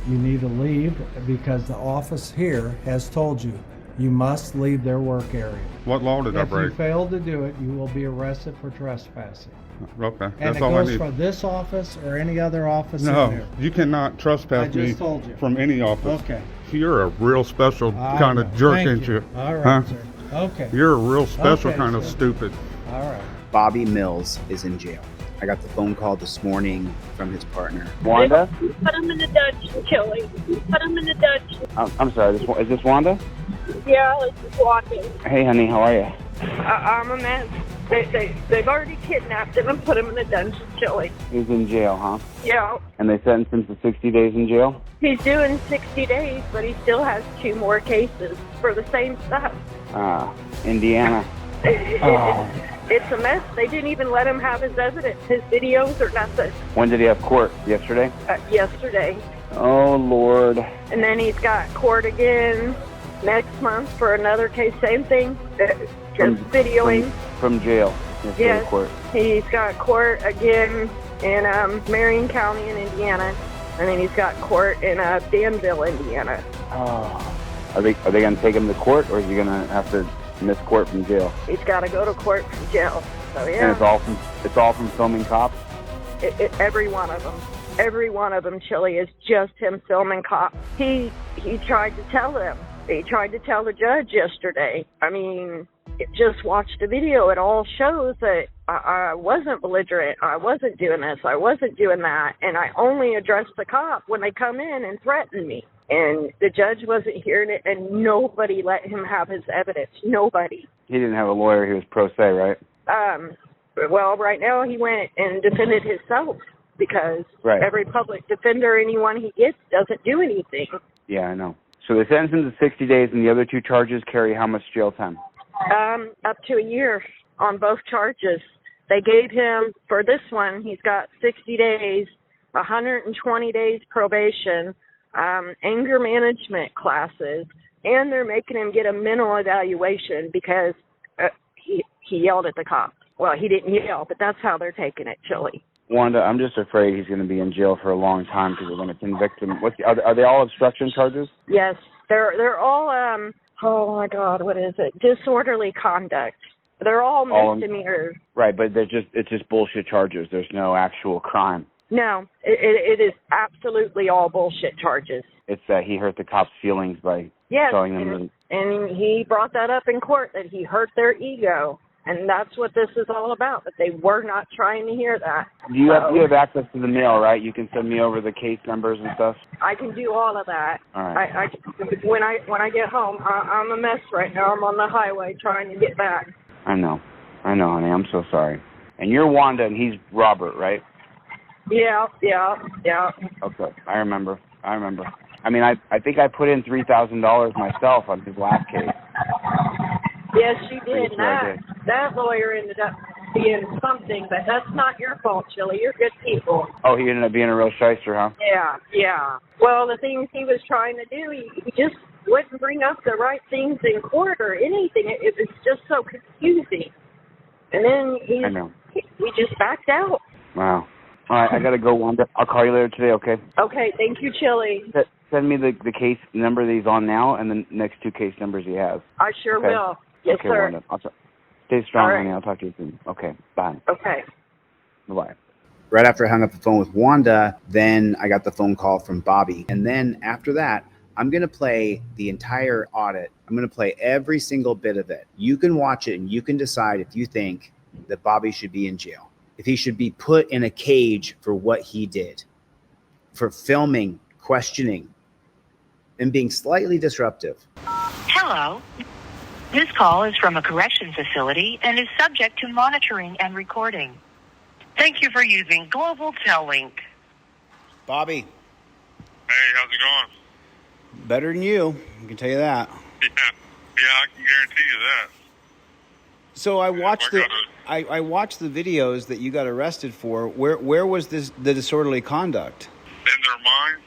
You need to leave because the office here has told you you must leave their work area. What law did I break? If you fail to do it, you will be arrested for trespassing. Okay, And that's it all I goes need. for this office or any other office in No, here. you cannot trespass I just me told you. from any office. Okay. You're a real special I kind know. of jerk, Thank ain't you? All right, Huh? sir. Okay. You're a real special Okay, kind of sir. stupid. All right. Bobby Mills is in jail. I got the phone call this morning from his partner. Wanda? Put him in the dungeon, Chille. Put him in the dungeon. I'm sorry, is this Wanda? Yeah, let's just walk in. Hey, honey, how are you? I'm a mess. They've already kidnapped him and put him in the dungeon, Chille. He's in jail, huh? Yeah. And they sentenced him to 60 days in jail? He's doing 60 days, but he still has 2 more cases for the same stuff. Indiana. It's a mess. They didn't even let him have his evidence, his videos or nothing. When did he have court? Yesterday? Yesterday. Oh, Lord. And then he's got court again next month for another case. Same thing. Just videoing. From jail. Yes. Court. He's got court again in Marion County in Indiana. And then he's got court in Danville, Indiana. Oh. Are they going to take him to court, or is he going to have to miss court from jail? He's got to go to court from jail. So yeah. And it's all from filming cops? Every one of them. Every one of them, Chille, is just him filming cops. He tried to tell them. He tried to tell the judge yesterday. I mean, just watch the video. It all shows that I wasn't belligerent. I wasn't doing this. I wasn't doing that. And I only addressed the cop when they come in and threaten me. And the judge wasn't hearing it, and nobody let him have his evidence. Nobody. He didn't have a lawyer. He was pro se, right? Well, right now he went and defended himself because every public defender, anyone he gets, doesn't do anything. Yeah, I know. So they sentenced him to 60 days, and the other 2 charges carry how much jail time? Up to a year on both charges. They gave him, for this one, he's got 60 days, 120 days probation, anger management classes, and they're making him get a mental evaluation because he yelled at the cops. Well, he didn't yell, but that's how they're taking it, Chille. Wanda, I'm just afraid he's going to be in jail for a long time because they're going to convict him. Are they all obstruction charges? Yes, they're all, oh my God, what is it? Disorderly conduct. They're all misdemeanors. Right, but it's just bullshit charges. There's no actual crime. No, it is absolutely all bullshit charges. It's that he hurt the cops' feelings by telling them. And he brought that up in court, that he hurt their ego. And that's what this is all about, but they were not trying to hear that. You have access to the mail, right? You can send me over the case numbers and stuff? I can do all of that. All right. When I get home, I'm a mess right now. I'm on the highway trying to get back. I know, honey. I'm so sorry. And you're Wanda, and he's Robert, right? Yeah. Okay, I remember. I mean, I think I put in $3,000 myself on his last case. Yes, you did. That lawyer ended up being something, but that's not your fault, Chille. You're good people. Oh, he ended up being a real shyster, huh? Yeah. Well, the things he was trying to do, he just wouldn't bring up the right things in court or anything. It was just so confusing. And then he just backed out. Wow. All right, I got to go, Wanda. I'll call you later today, okay? Okay, thank you, Chille. Send me the case number that he's on now and the next 2 case numbers he has. I sure will. Yes, okay, sir. Wanda. Stay strong, right. honey. I'll talk to you soon. Okay, bye. Okay. Bye-bye. Right after I hung up the phone with Wanda, then I got the phone call from Bobby. And then after that, I'm going to play the entire audit. I'm going to play every single bit of it. You can watch it and you can decide if you think that Bobby should be in jail, if he should be put in a cage for what he did, for filming, questioning, and being slightly disruptive. Hello. This call is from a correction facility and is subject to monitoring and recording. Thank you for using Global Tel Link. Bobby. Hey, how's it going? Better than you. I can tell you that. Yeah, I can guarantee you that. So I watched the videos that you got arrested for. Where was the disorderly conduct? In their mind.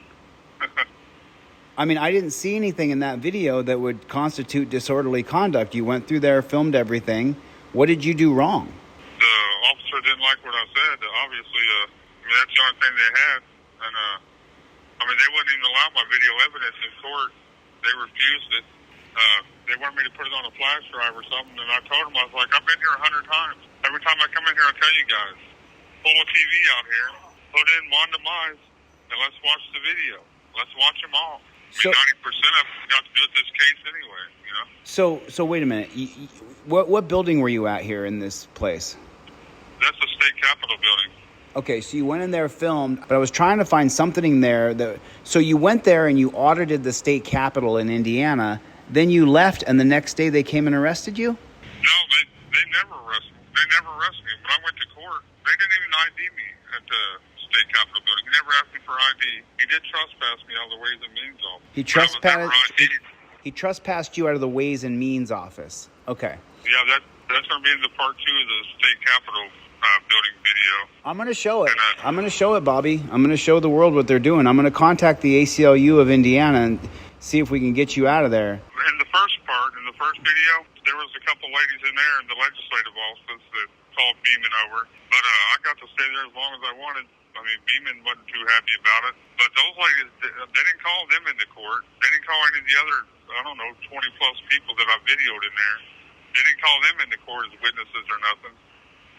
I mean, I didn't see anything in that video that would constitute disorderly conduct. You went through there, filmed everything. What did you do wrong? The officer didn't like what I said. Obviously, that's the only thing they had. And, mean, they wouldn't even allow my video evidence in court. They refused it. They wanted me to put it on a flash drive or something, and I told them, I was like, I've been here 100 times. Every time I come in here, I tell you guys, pull a TV out here, put in Wanda Mise, and let's watch the video. Let's watch them all. I mean, 90% of them got to do with this case anyway, you know? So wait a minute. What building were you at here in this place? That's the state capitol building. Okay, so you went in there, filmed, but I was trying to find something there. So you went there and you audited the state capitol in Indiana. Then you left, and the next day they came and arrested you? No, they never arrested me. They never arrested me. When I went to court, they didn't even ID me at the state capitol building. He never asked me for ID. He did trespass me out of the Ways and Means office. He trespassed you out of the Ways and Means office. Okay. Yeah, that's going to be in the part 2 of the state capitol building video. I'm going to show it. I'm going to show it, Bobby. I'm going to show the world what they're doing. I'm going to contact the ACLU of Indiana and see if we can get you out of there. In the first part, in the first video, there was a couple ladies in there in the legislative office that called Beeman over. But I got to stay there as long as I wanted. I mean, Beeman wasn't too happy about it. But those ladies, they didn't call them into court. They didn't call any of the other, 20-plus people that I videoed in there. They didn't call them into court as witnesses or nothing.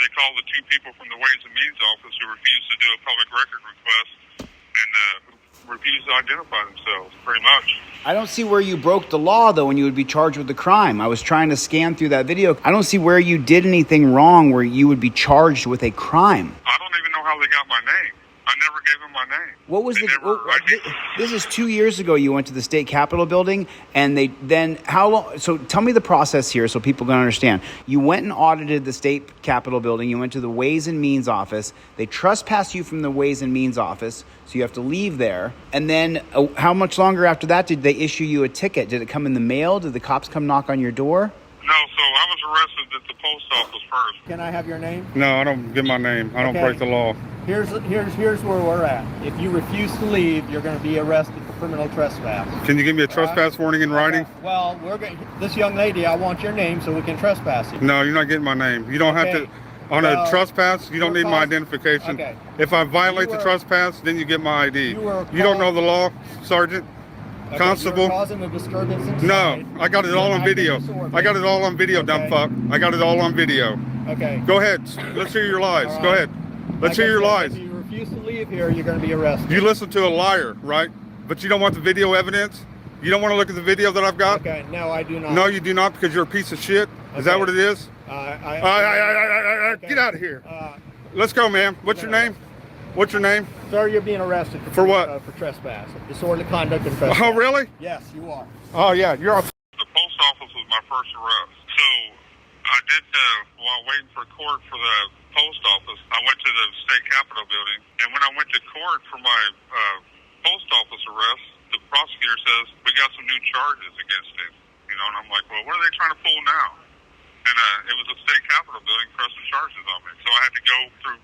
They called the 2 people from the Ways and Means office who refused to do a public record request and refused to identify themselves, pretty much. I don't see where you broke the law, though, and you would be charged with a crime. I was trying to scan through that video. I don't see where you did anything wrong where you would be charged with a crime. I don't even know how they got my name. I never gave them my name. What was this is 2 years ago you went to the state capitol building, and how long? So tell me the process here so people can understand. You went and audited the state capitol building. You went to the Ways and Means office. They trespassed you from the Ways and Means office, so you have to leave there. And then how much longer after that did they issue you a ticket? Did it come in the mail? Did the cops come knock on your door? No, so I was arrested at the post office first. Can I have your name? No, I don't give my name. I don't Okay. break the law. Here's where we're at. If you refuse to leave, you're going to be arrested for criminal trespass. Can you give me a trespass warning in writing? Well, this young lady, I want your name so we can trespass you. No, you're not getting my name. You don't have Okay. to. On a trespass, you don't you're need my causing- identification. Okay. If I violate You the were- trespass, then you get my ID. You were You don't know the law, Sergeant? Okay, Constable? you're causing a disturbance inside. No, I got it all on video. I got it all on video, dumb Okay. fuck. I got it all on video. Okay. Go ahead. Let's hear your lies. All Go right. ahead. Let's Like hear I your said, lies. If you refuse to leave here, you're going to be arrested. You listen to a liar, right? But you don't want the video evidence? You don't want to look at the video that I've got? Okay, no, I do not. No, you do not, because you're a piece of shit. Is that Okay. what it is? Okay. Get out of here. Let's go, man. What's your name? What's your name? Sir, you're being arrested For what? For trespass, disorderly conduct and trespass. Oh, really? Yes, you are. Oh, yeah. You're off. The post office was my first arrest. So I did, while waiting for court for the post office, I went to the state capitol building. And when I went to court for my post office arrest, the prosecutor says, we got some new charges against him. And I'm like, well, what are they trying to pull now? And it was a state capitol building pressing charges on me. So I had to go through,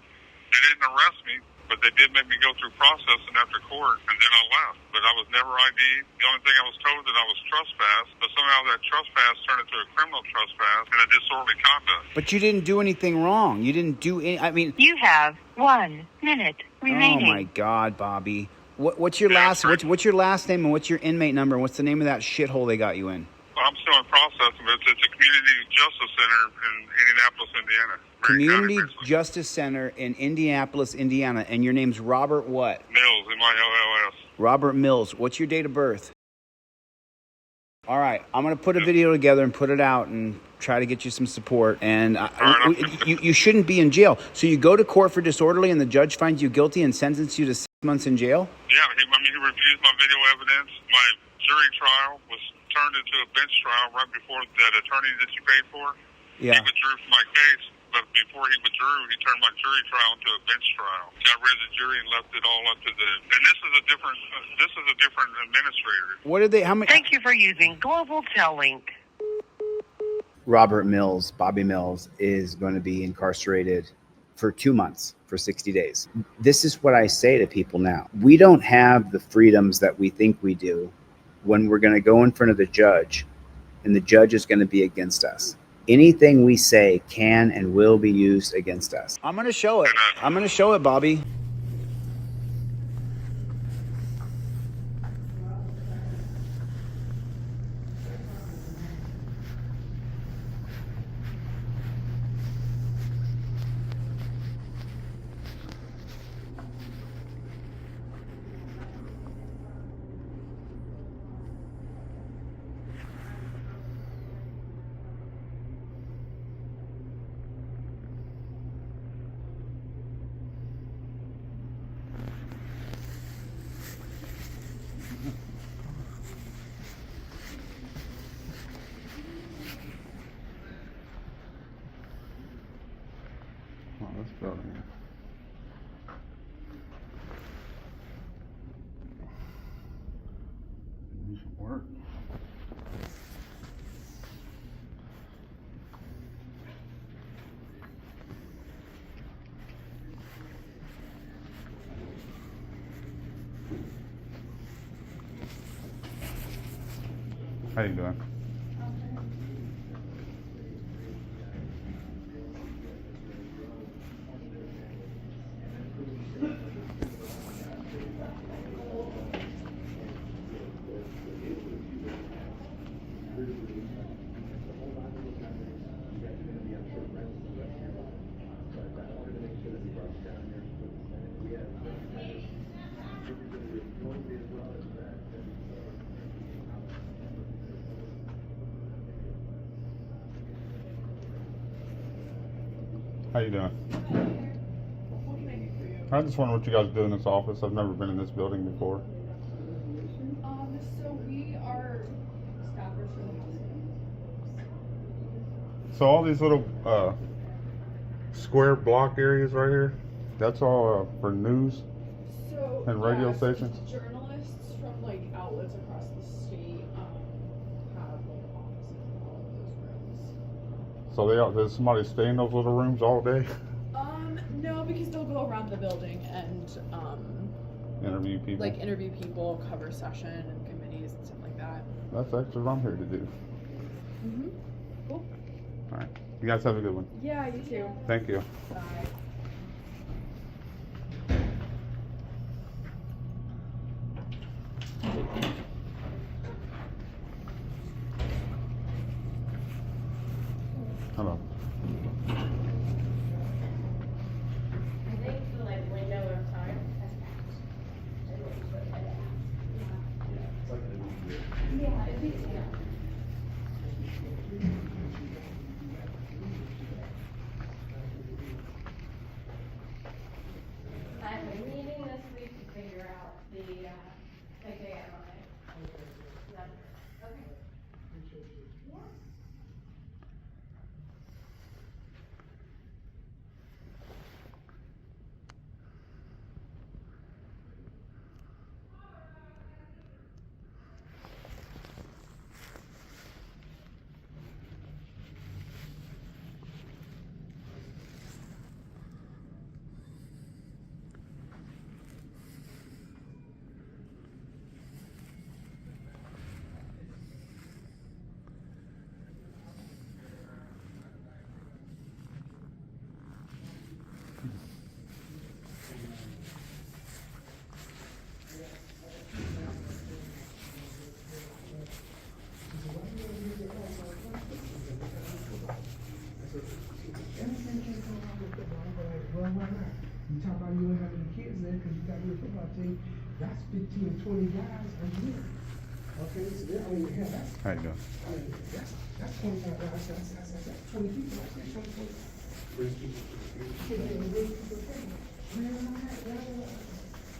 they didn't arrest me, but they did make me go through processing after court, and then I left. But I was never ID'd. The only thing I was told that I was trespassed, but somehow that trespass turned into a criminal trespass and a disorderly conduct. But you didn't do anything wrong. You didn't do any. I mean, You have 1 minute remaining. oh my God, Bobby. What's your last? What's your last name and what's your inmate number and what's the name of that shithole they got you in? I'm still in processing, but it's a community justice center in Indianapolis, Indiana. Community Justice Center in Indianapolis, Indiana, and your name's Robert what? Mills, M-I-L-L-S. Robert Mills. What's your date of birth? All right, I'm gonna put a video together and put it out and try to get you some support. And you shouldn't be in jail. So you go to court for disorderly, and the judge finds you guilty and sentences you to 6 months in jail. Yeah, he refused my video evidence. My jury trial was turned into a bench trial right before that attorney that you paid for. Yeah. He withdrew from my case, but before he withdrew, he turned my jury trial into a bench trial. Got rid of the jury and left it all up to the. And this is a different administrator. What did they? How many? Thank you for using Global Tel Link. Robert Mills, Bobby Mills, is going to be incarcerated for 2 months, for 60 days. This is what I say to people now. We don't have the freedoms that we think we do when we're going to go in front of the judge, and the judge is going to be against us. Anything we say can and will be used against us. I'm gonna show it. I'm gonna show it, Bobby. do some work. How you doing? How you doing? What can I do for you? I just wonder what you guys do in this office. I've never been in this building before. So we are staffers for the hospital. So all these little square block areas right here, that's all for news So and radio yes, stations? journalists from like outlets across the state have like offices in all of those rooms. So does somebody stay in those little rooms all day? No, because they'll go around the building and Interview people? like interview people, cover session and committees and stuff like that. That's actually what I'm here to do. Cool. All right. You guys have a good one. Yeah, you too. Thank you. Bye. Hello. I think the like window of time has passed. Yeah, I think so. I'm meeting this week to figure out the KKMI number. Okay. Yeah. You talk about you ain't having the kids there because you got your football team. That's 15 or 20 guys a year. Okay, so I mean, hell, that's, How you doing? I mean, that's 25 guys. That's 20 people. That's 20 people. Bring people to the field. Yeah, bring people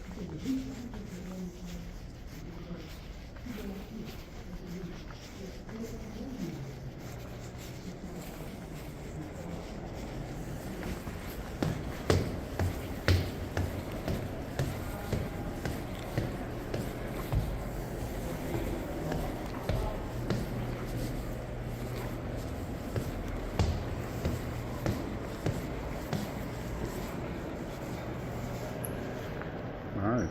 to the field. Nice.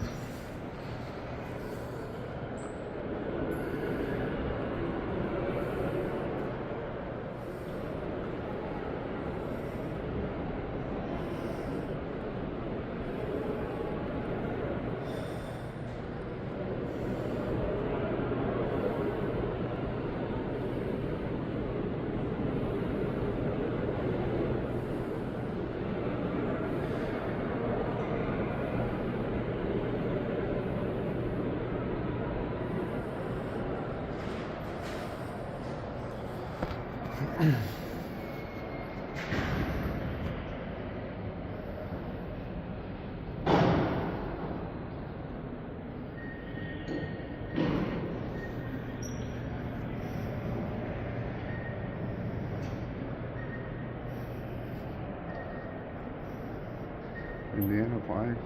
Indiana flag.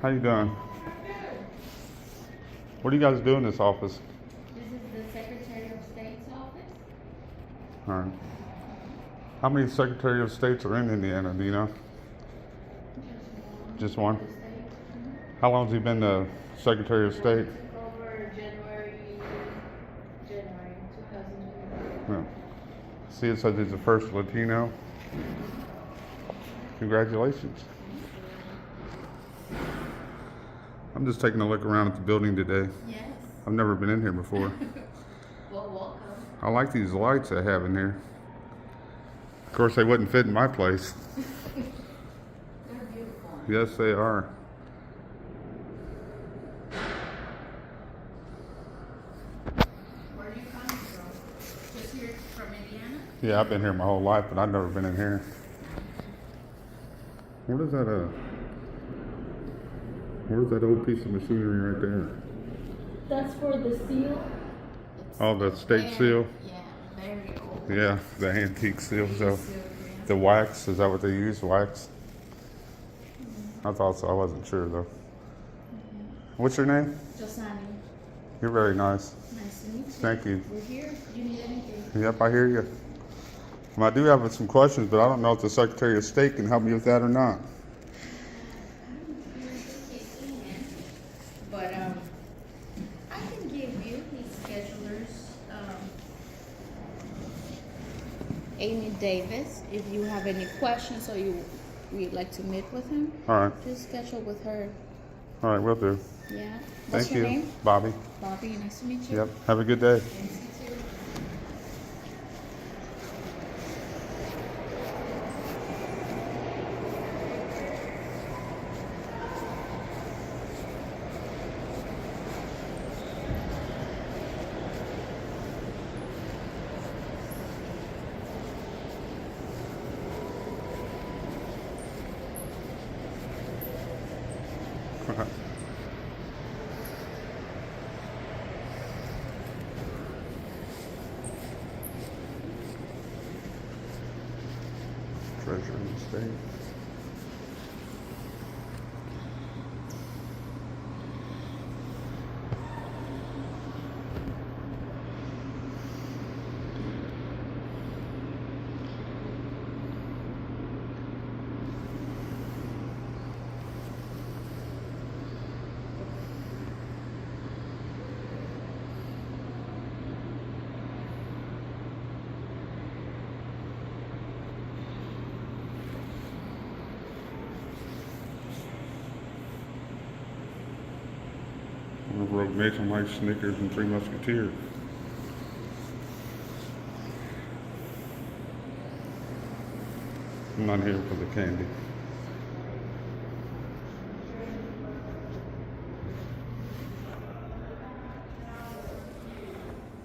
How you doing? What do you guys do in this office? This is the Secretary of State's office. All right. How many Secretary of States are in Indiana? Do you know? Just one. How long has he been the Secretary of State? Took over January 2020. Yeah. See, it says he's the first Latino. Congratulations. I'm just taking a look around at the building today. Yes. I've never been in here before. Well, welcome. I like these lights they have in here. Of course, they wouldn't fit in my place. They're beautiful. Yes, they are. Where are you coming from? Just here from Indiana? Yeah, I've been here my whole life, but I've never been in here. What is that? Where's that old piece of machinery right there? That's for the seal. Oh, the state seal? Yeah, very old. Yeah, the antique seal. So, the wax, is that what they use? Wax? I thought so. I wasn't sure though. What's your name? Josani. You're very nice. Nice to meet you. Thank you. We're here. Do you need anything? Yep, I hear you. I do have some questions, but I don't know if the Secretary of State can help me with that or not. But I can give you his schedulers, Amy Davis. If you have any questions or you'd like to meet with him, All right. just schedule with her. All right, will do. Yeah. What's Thank your you. name? Bobby. Bobby. Nice to meet you. Yep. Have a good day. Thanks, you too. Treasurer of the State. Wrote Mason likes Snickers and Three Musketeers. I'm not here for the candy.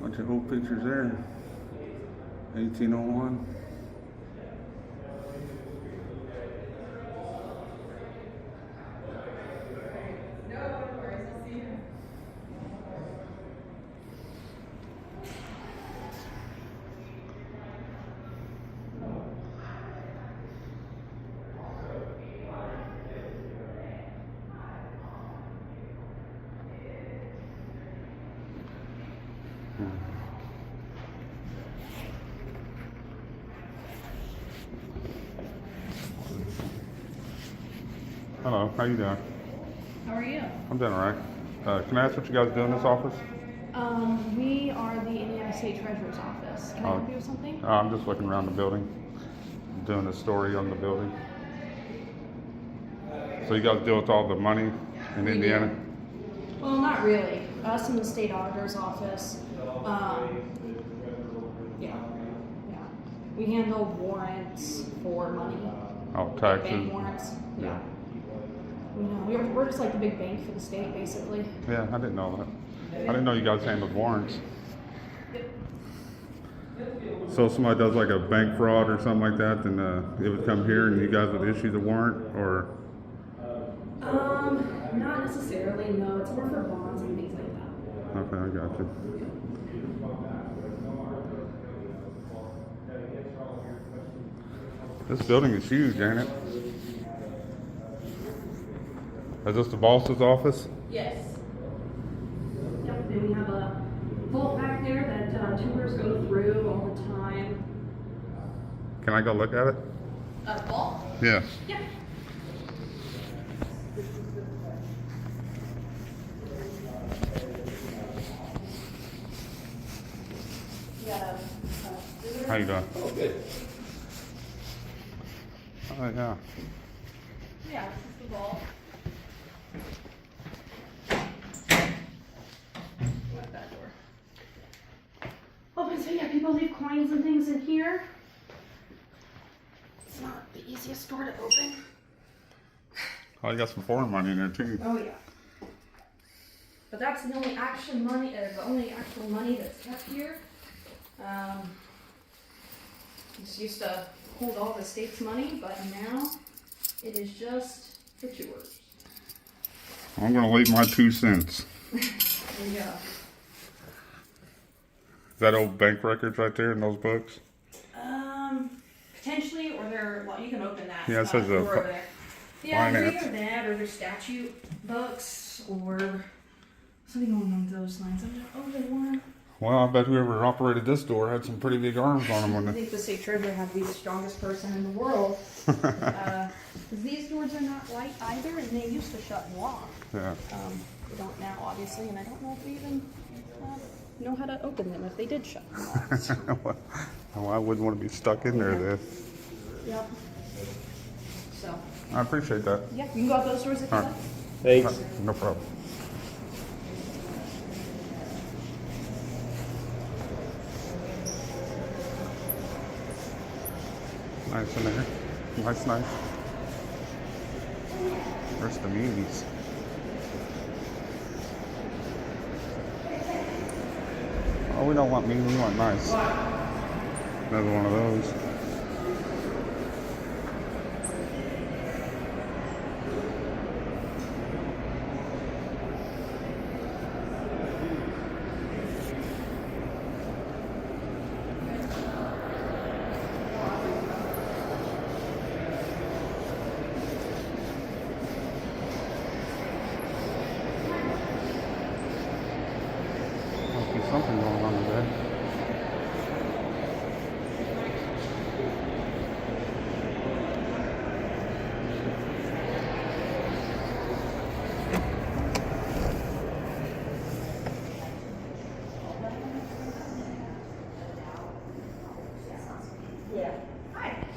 Bunch of old pictures there. 1801. Hello, how you doing? How are you? I'm doing all right. Can I ask what you guys do in this office? We are the Indiana State Treasurer's Office. Can I help you with something? I'm just looking around the building, doing a story on the building. So you guys deal with all the money in Indiana? Well, not really. Us in the state auditor's office. Yeah. We handle warrants for money. Oh, taxes? Bank warrants. Yeah. We're just like the big bank for the state, basically. Yeah, I didn't know that. I didn't know you guys handled warrants. So if somebody does like a bank fraud or something like that, then it would come here and you guys would issue the warrant, or? Not necessarily, no. It's more for bonds and things like that. Okay, I got you. This building is huge, ain't it? Is this the boss's office? Yes. Yep, then we have a vault back there that tours go through all the time. Can I go look at it? A vault? Yeah. Yeah. How you doing? Oh, good. Oh, yeah. Yeah, this is the vault. What, that door? Open, so yeah, people leave coins and things in here. It's not the easiest door to open. Oh, you got some foreign money in there too. Oh yeah. But that's the only actual money, that's kept here. This used to hold all the state's money, but now it is just for tours. I'm gonna leave my 2 cents. Yeah. Is that old bank records right there in those books? Potentially, or they're, well, you can open that. Yeah, it says door over there. Yeah, finance. either that, or their statute books, or something along those lines. Oh, they want. Well, I bet whoever operated this door had some pretty big arms on them. I think the state treasurer had to be the strongest person in the world. Because these doors are not light either, and they used to shut and lock. Yeah. We don't now, obviously, and I don't know if we even know how to open them if they did shut and lock. Well, I wouldn't want to be stuck in there then. Yep. So. I appreciate that. Yeah, you can go out those doors if you All like. right. Thanks. No problem. Nice in there. Nice, nice. Where's the Mise? Oh, we don't want Mise, we want nice. Another one of those. Something going on today.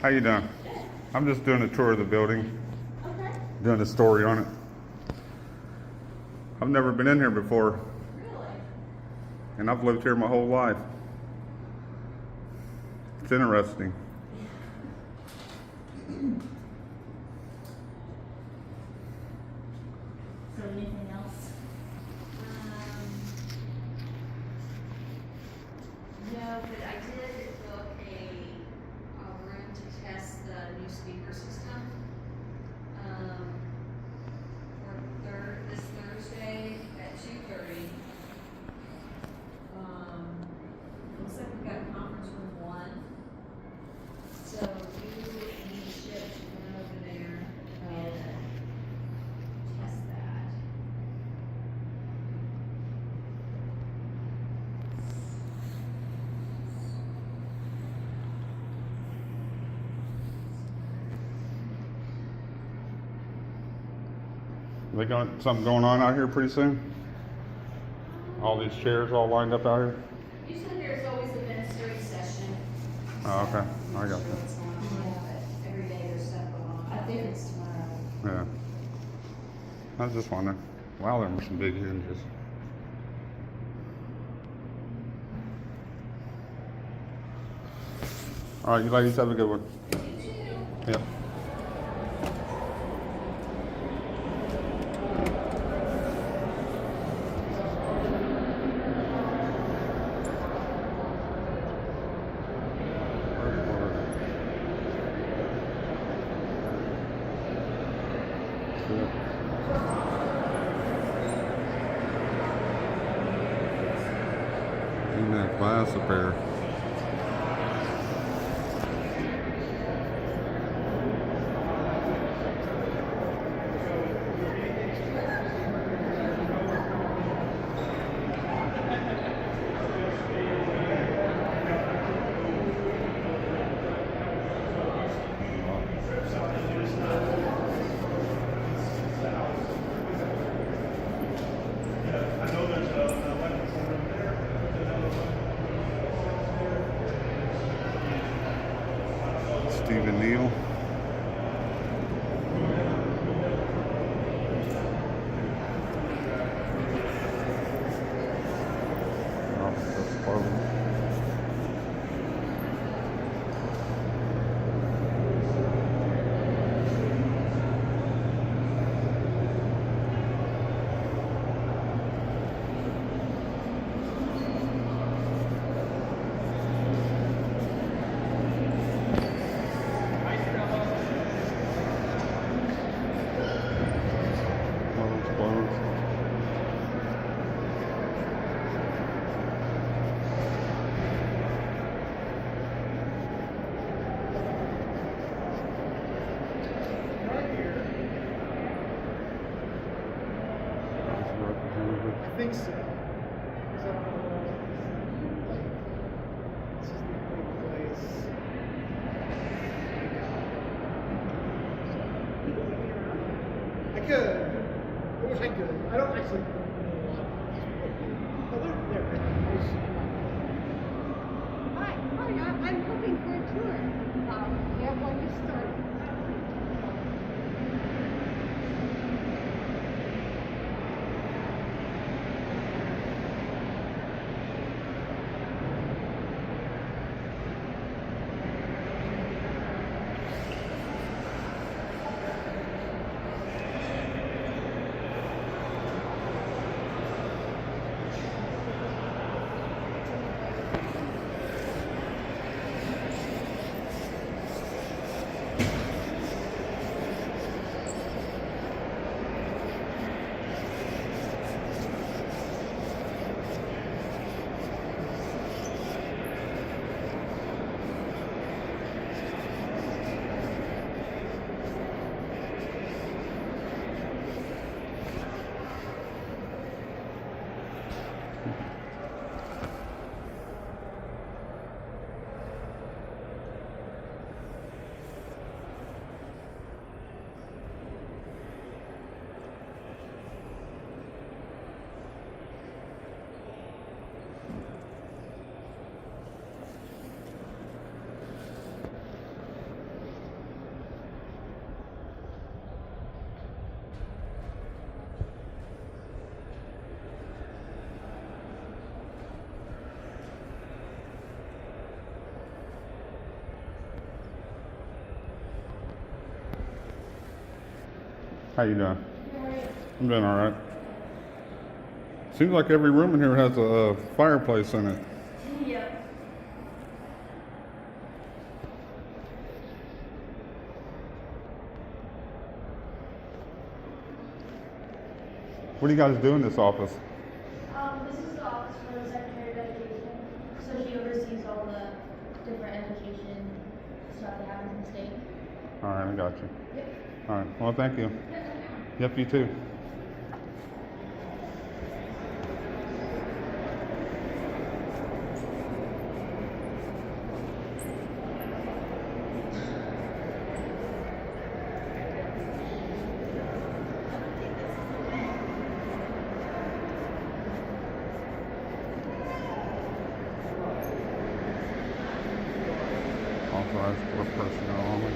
How you doing? I'm just doing a tour of the building. Okay. Doing a story on it. I've never been in here before. And I've lived here my whole life. It's interesting. So anything else? No, but I did book a room to test the new speaker system for this Thursday at 2:30. Looks like we've got conference room 1. So you and Chille should come over there and test that. They got something going on out here pretty soon? All these chairs all lined up out here? Usually there's always a ministry session. Oh, okay. I got that. What's going on, but every day there's stuff going on. I think it's tomorrow. Yeah. I was just wondering. Wow, there were some big hinges. All right, you ladies have a good one. You too. Yep. In that glass up there. think so. This is the big place. I could. I wish I could. I don't actually know a lot. Oh, there. Hi, I'm looking for a tour. Yeah, when you start. How you doing? I'm doing all right. Seems like every room in here has a fireplace in it. Yeah. What do you guys do in this office? This is the office for the Secretary of Education. So she oversees all the different education stuff that happens in the state. All right, I got you. Yep. All right, well, thank you. Yep, you too. Authorized for personnel only.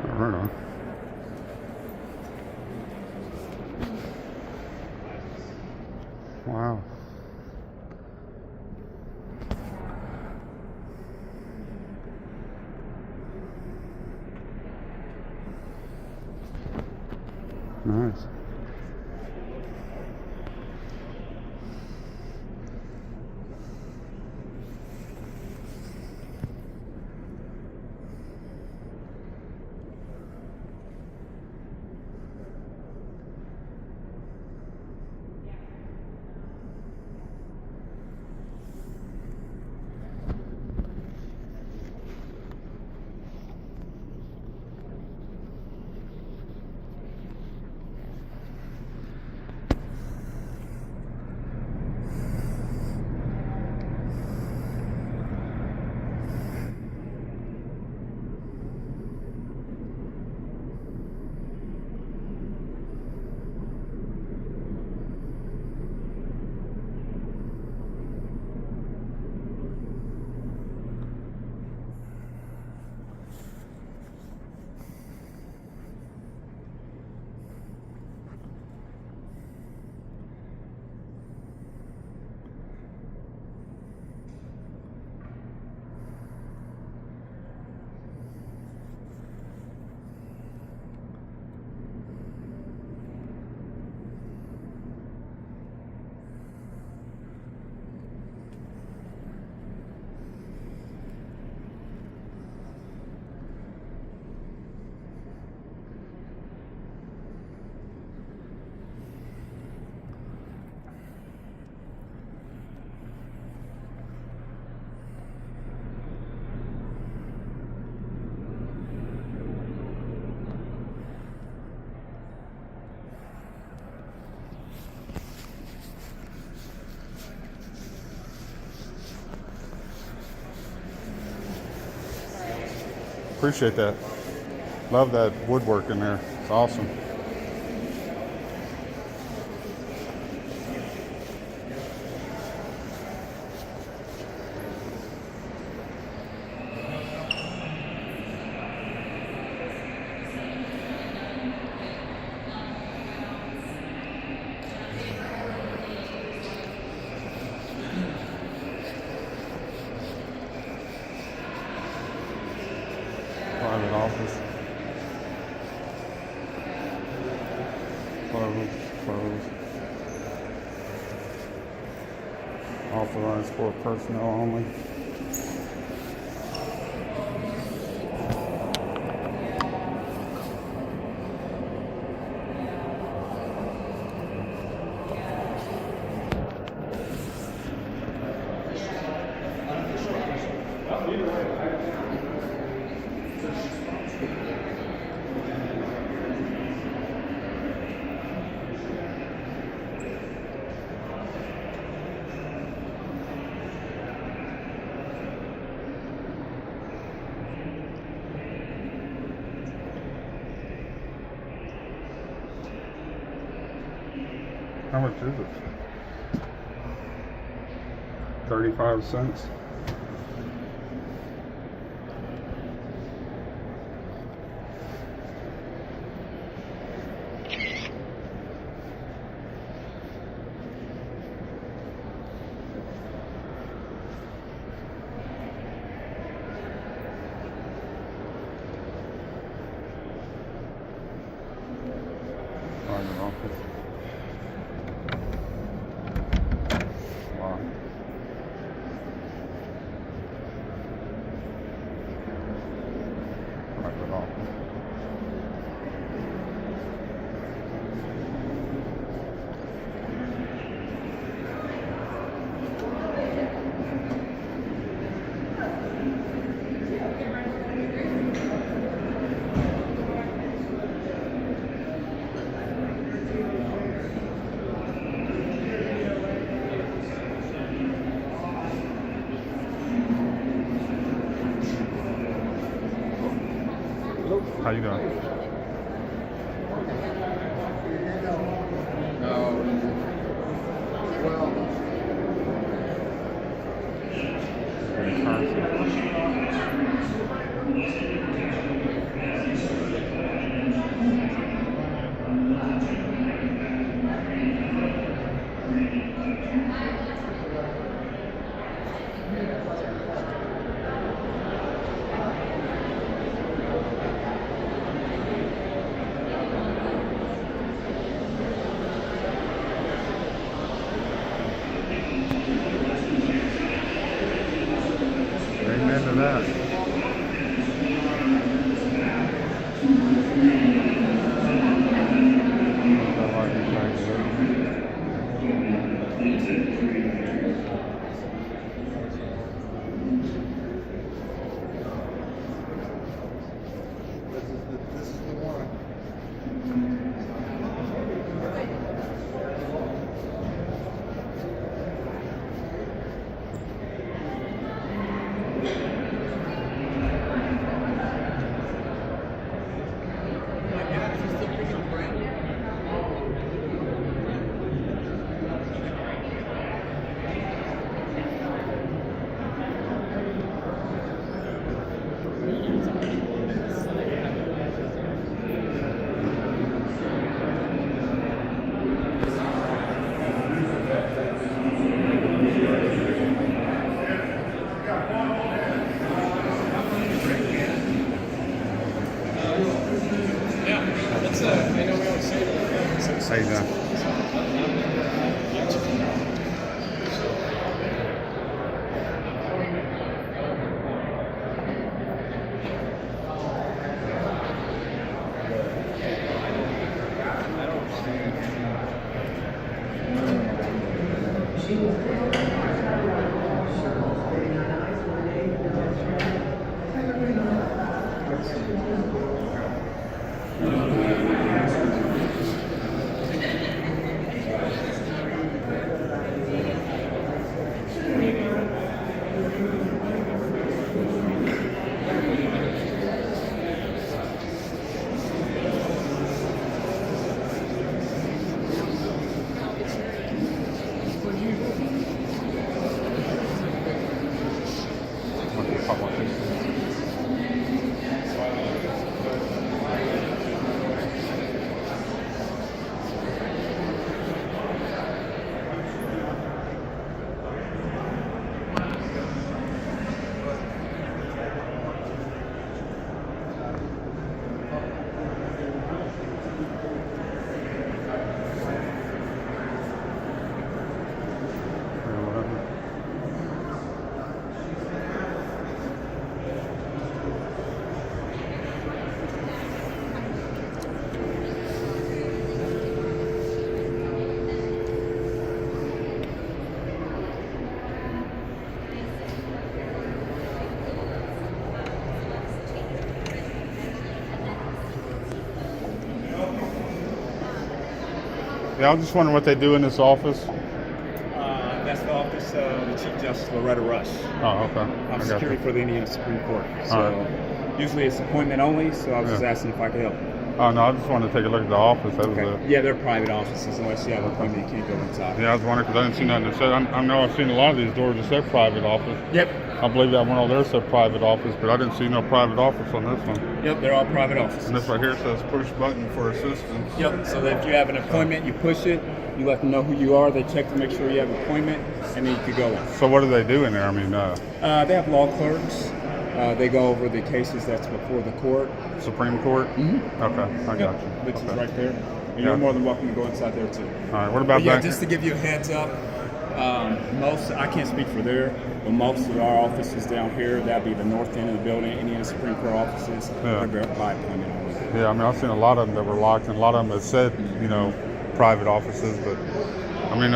I don't know. Wow. Nice. Appreciate that. Love that woodwork in there. It's awesome. Private office. Closed. Authorized for personnel only. How much is it? 35 cents. Private office. Wow. Private office. How you doing? Amen to that. How you doing? Yeah, I was just wondering what they do in this office. That's the office of the Chief Justice Loretta Rush. Oh, okay. I'm I security got for the Indiana Supreme Court. So All usually it's appointment only, so I was just asking if I could help. Oh, no, I just wanted to take a look at the office. That was it. Yeah, they're private offices. Unless you have an appointment, you can't go inside. Yeah, I was wondering because I didn't see nothing that said. I know I've seen a lot of these doors that said private office. Yep. I believe that one over there said private office, but I didn't see no private office on this one. Yep, they're all private offices. And this right here says push button for assistance. Yep, so that if you have an appointment, you push it, you let them know who you are, they check to make sure you have an appointment, and then you can go in. So what do they do in there? I mean, they have law clerks. They go over the cases that's before the court. Supreme Court? Mm-hmm. Okay, I got you. Which is right there. And Yeah. you're more than welcome to go inside there too. All right, what about But yeah, back? just to give you a heads up, I can't speak for there, but most of our offices down here, that'd be the north end of the building, Indiana Supreme Court offices, Yeah. they're by appointment only. Yeah, I mean, I've seen a lot of them that were locked, and a lot of them that said, you know, private offices. But I mean,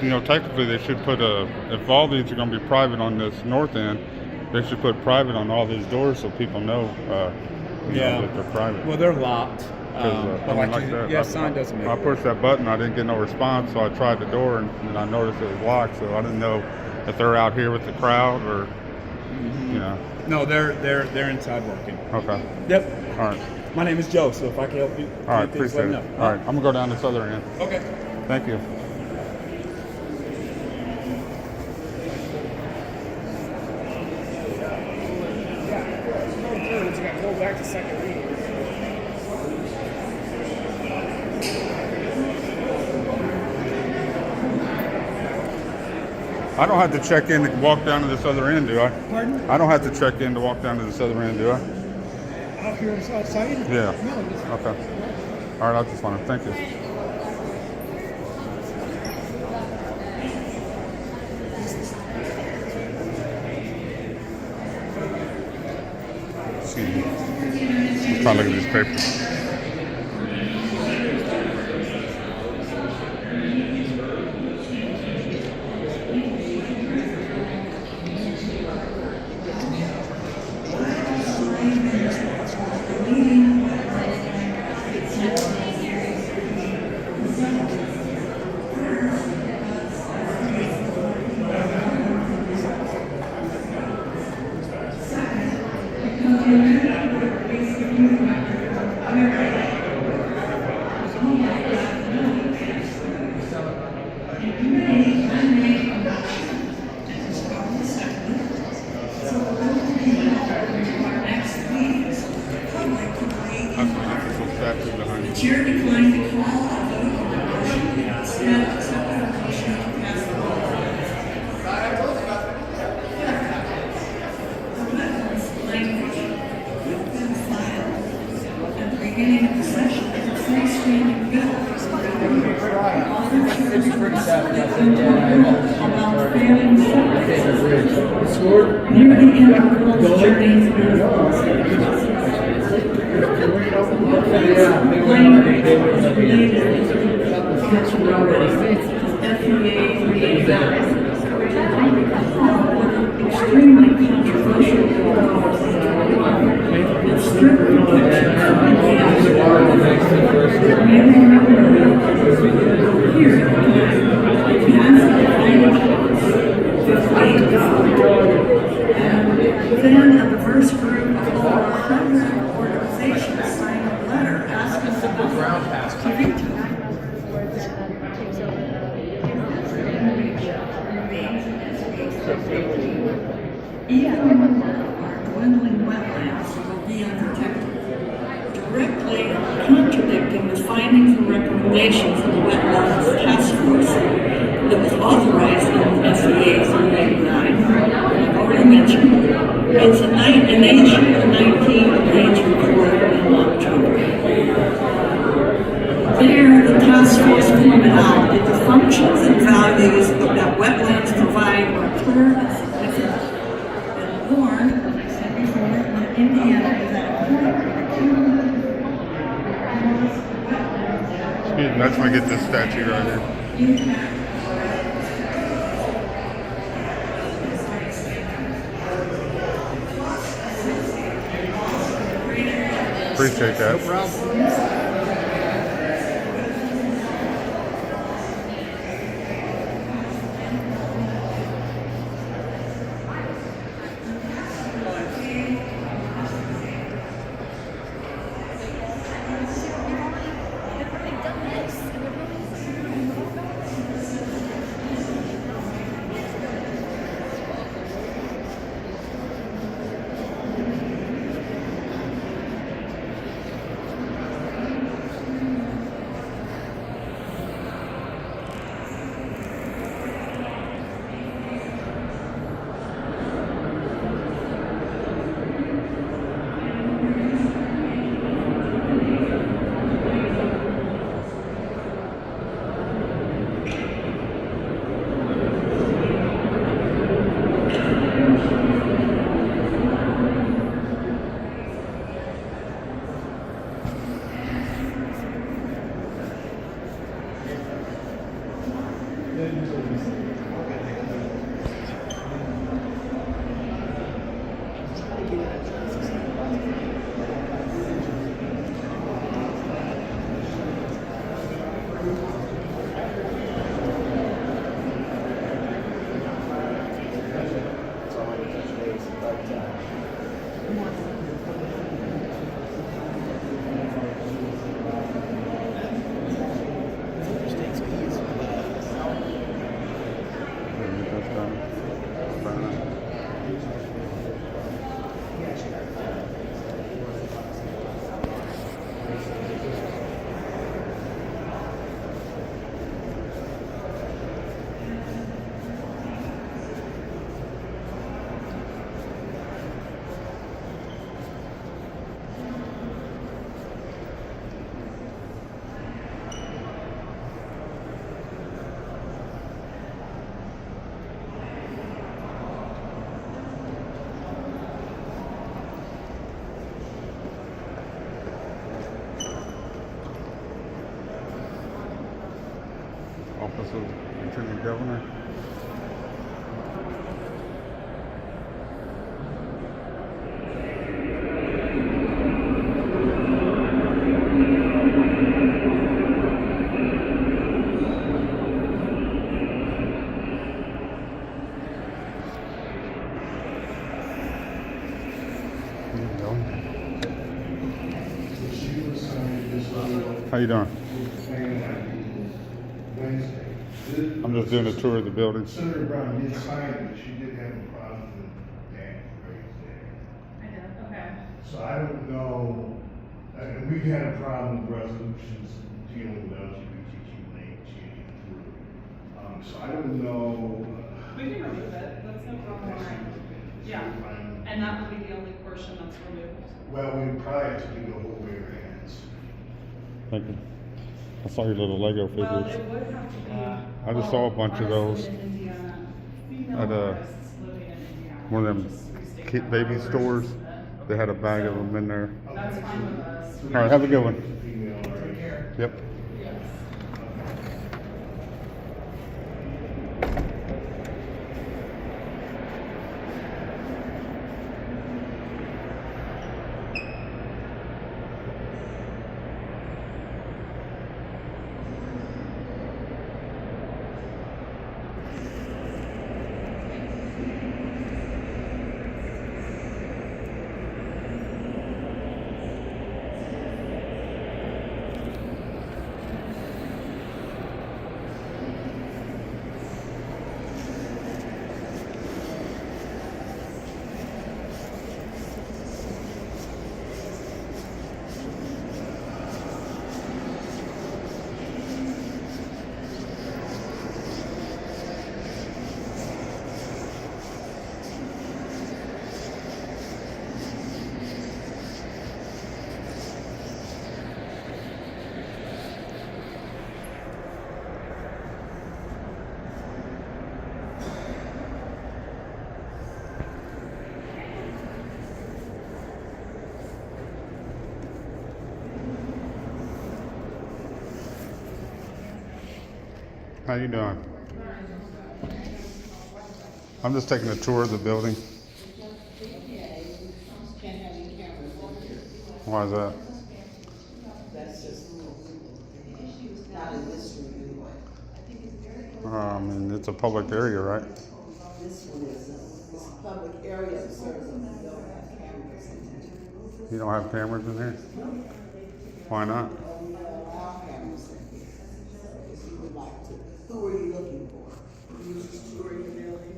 you know, technically they should put if all these are going to be private on this north end, they should put private on all these doors so people know, you know, that they're private. Well, they're locked. But that, sign doesn't make I pushed that button, I didn't get no response, so I tried the door, and I noticed it was locked. So I didn't know if they're out here with the crowd or, you know. No, they're inside working. Okay. Yep. All right. My name is Joe, so if I can help you, All right, anything, just appreciate let it. me know. All right, I'm gonna go down this other end. Okay. Thank you. Go back to second reading. I don't have to check in to walk down to this other end, do I? Pardon? I don't have to check in to walk down to this other end, do I? Out here outside? Yeah. No, just Okay. All right, I just wanted. Thank you. Excuse me. I'm trying to look at these papers. The chair declined to call a vote on the motion. Instead, accepted a motion to pass the law. The wetlands language has been filed at the beginning of the session as a freestanding bill. Author chairs of the about failing near the end of the world's journey through extremely controversial and strictly then a diverse group of over 100 organizations signed a letter asking for the ground pass to veto. Even our dwindling wetlands will be unprotected, directly contradicting the findings and recommendations of the Wetlands Task Force that was authorized in SEA 389. I've already mentioned. It's an issue, a 19-page report in October. There, the task force pointed out that the functions and values that wetlands provide are clear and significant. And warned, as I said before, that Indiana is at a point Excuse me, that's when I get this statue right here. Appreciate that. no problem. Office of Lieutenant Governor. How you doing? I'm just doing a tour of the building. Senator Brown did sign it, but she did have a problem with that there. I did, okay. So I don't know, we've had a problem with resolutions dealing with LGBTQ changing through. So I don't know. We can remove it, that's no problem. Yeah, and that would be the only portion that's removed. Well, we probably have to do the whole way around. Thank you. I saw your little Lego figures. Well, it would have to be. I just saw a bunch of those at one of them baby stores. They had a bag of them in there. That's fine with us. All right, have a good one. Yep. How you doing? I'm just taking a tour of the building. Why is that? I mean, it's a public area, right? This one is it's a public area that serves them. They don't have cameras in it. You don't have cameras in here? Why not? We don't allow cameras in here. If you would like to. Who are you looking for? You just touring the building?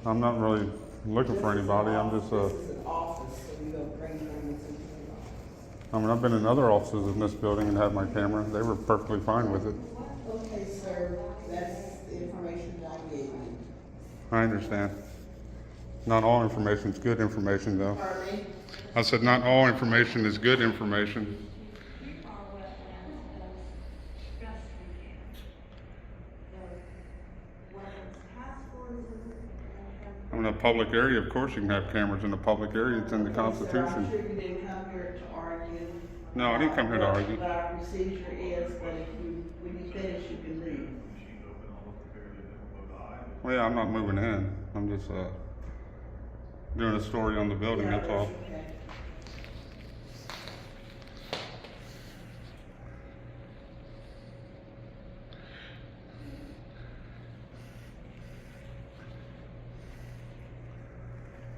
I'm not really looking for anybody. I'm just This is an office, so we don't bring cameras into the office. I mean, I've been in other offices in this building and had my camera. They were perfectly fine with it. Okay, sir, that's the information that I gave you. I understand. Not all information is good information, though. Pardon me? I said not all information is good information. I'm in a public area. Of course you can have cameras in a public area. It's in the Constitution. I'm sure you didn't come here to argue. No, I didn't come here to argue. But our procedure is that if you, when you finish, you can leave. Well, yeah, I'm not moving in. I'm just doing a story on the building, that's all. Okay.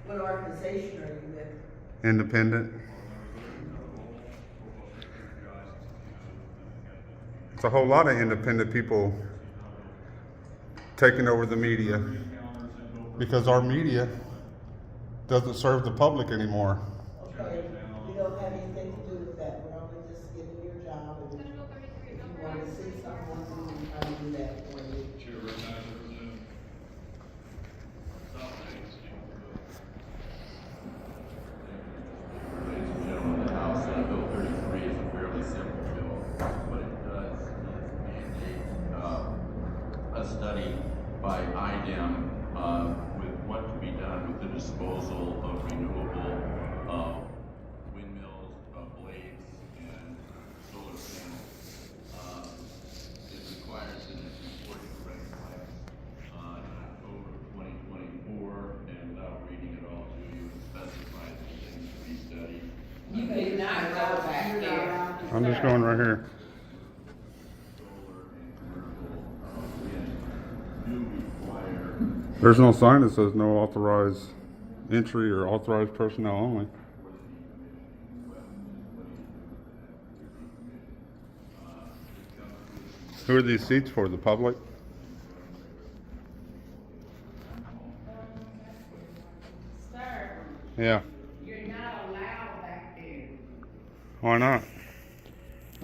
What organization are you with? independent. It's a whole lot of independent people taking over the media because our media doesn't serve the public anymore. Okay, we don't have anything to do with that. We're only just getting your job. And if you want to see someone, we can do that for you. Ladies and gentlemen of the House, Bill 33 is a fairly simple bill. What it does is mandate a study by IDEM with what can be done with the disposal of renewable windmills, blades, and solar panels. It requires an important regulation in October 2024, and without reading it all to you, it specifies the things to be studied. You may not go back there. I'm just going right here. There's no sign that says no authorized entry or authorized personnel only. Who are these seats for? The public? Sir. Yeah. You're not allowed back there. Why not?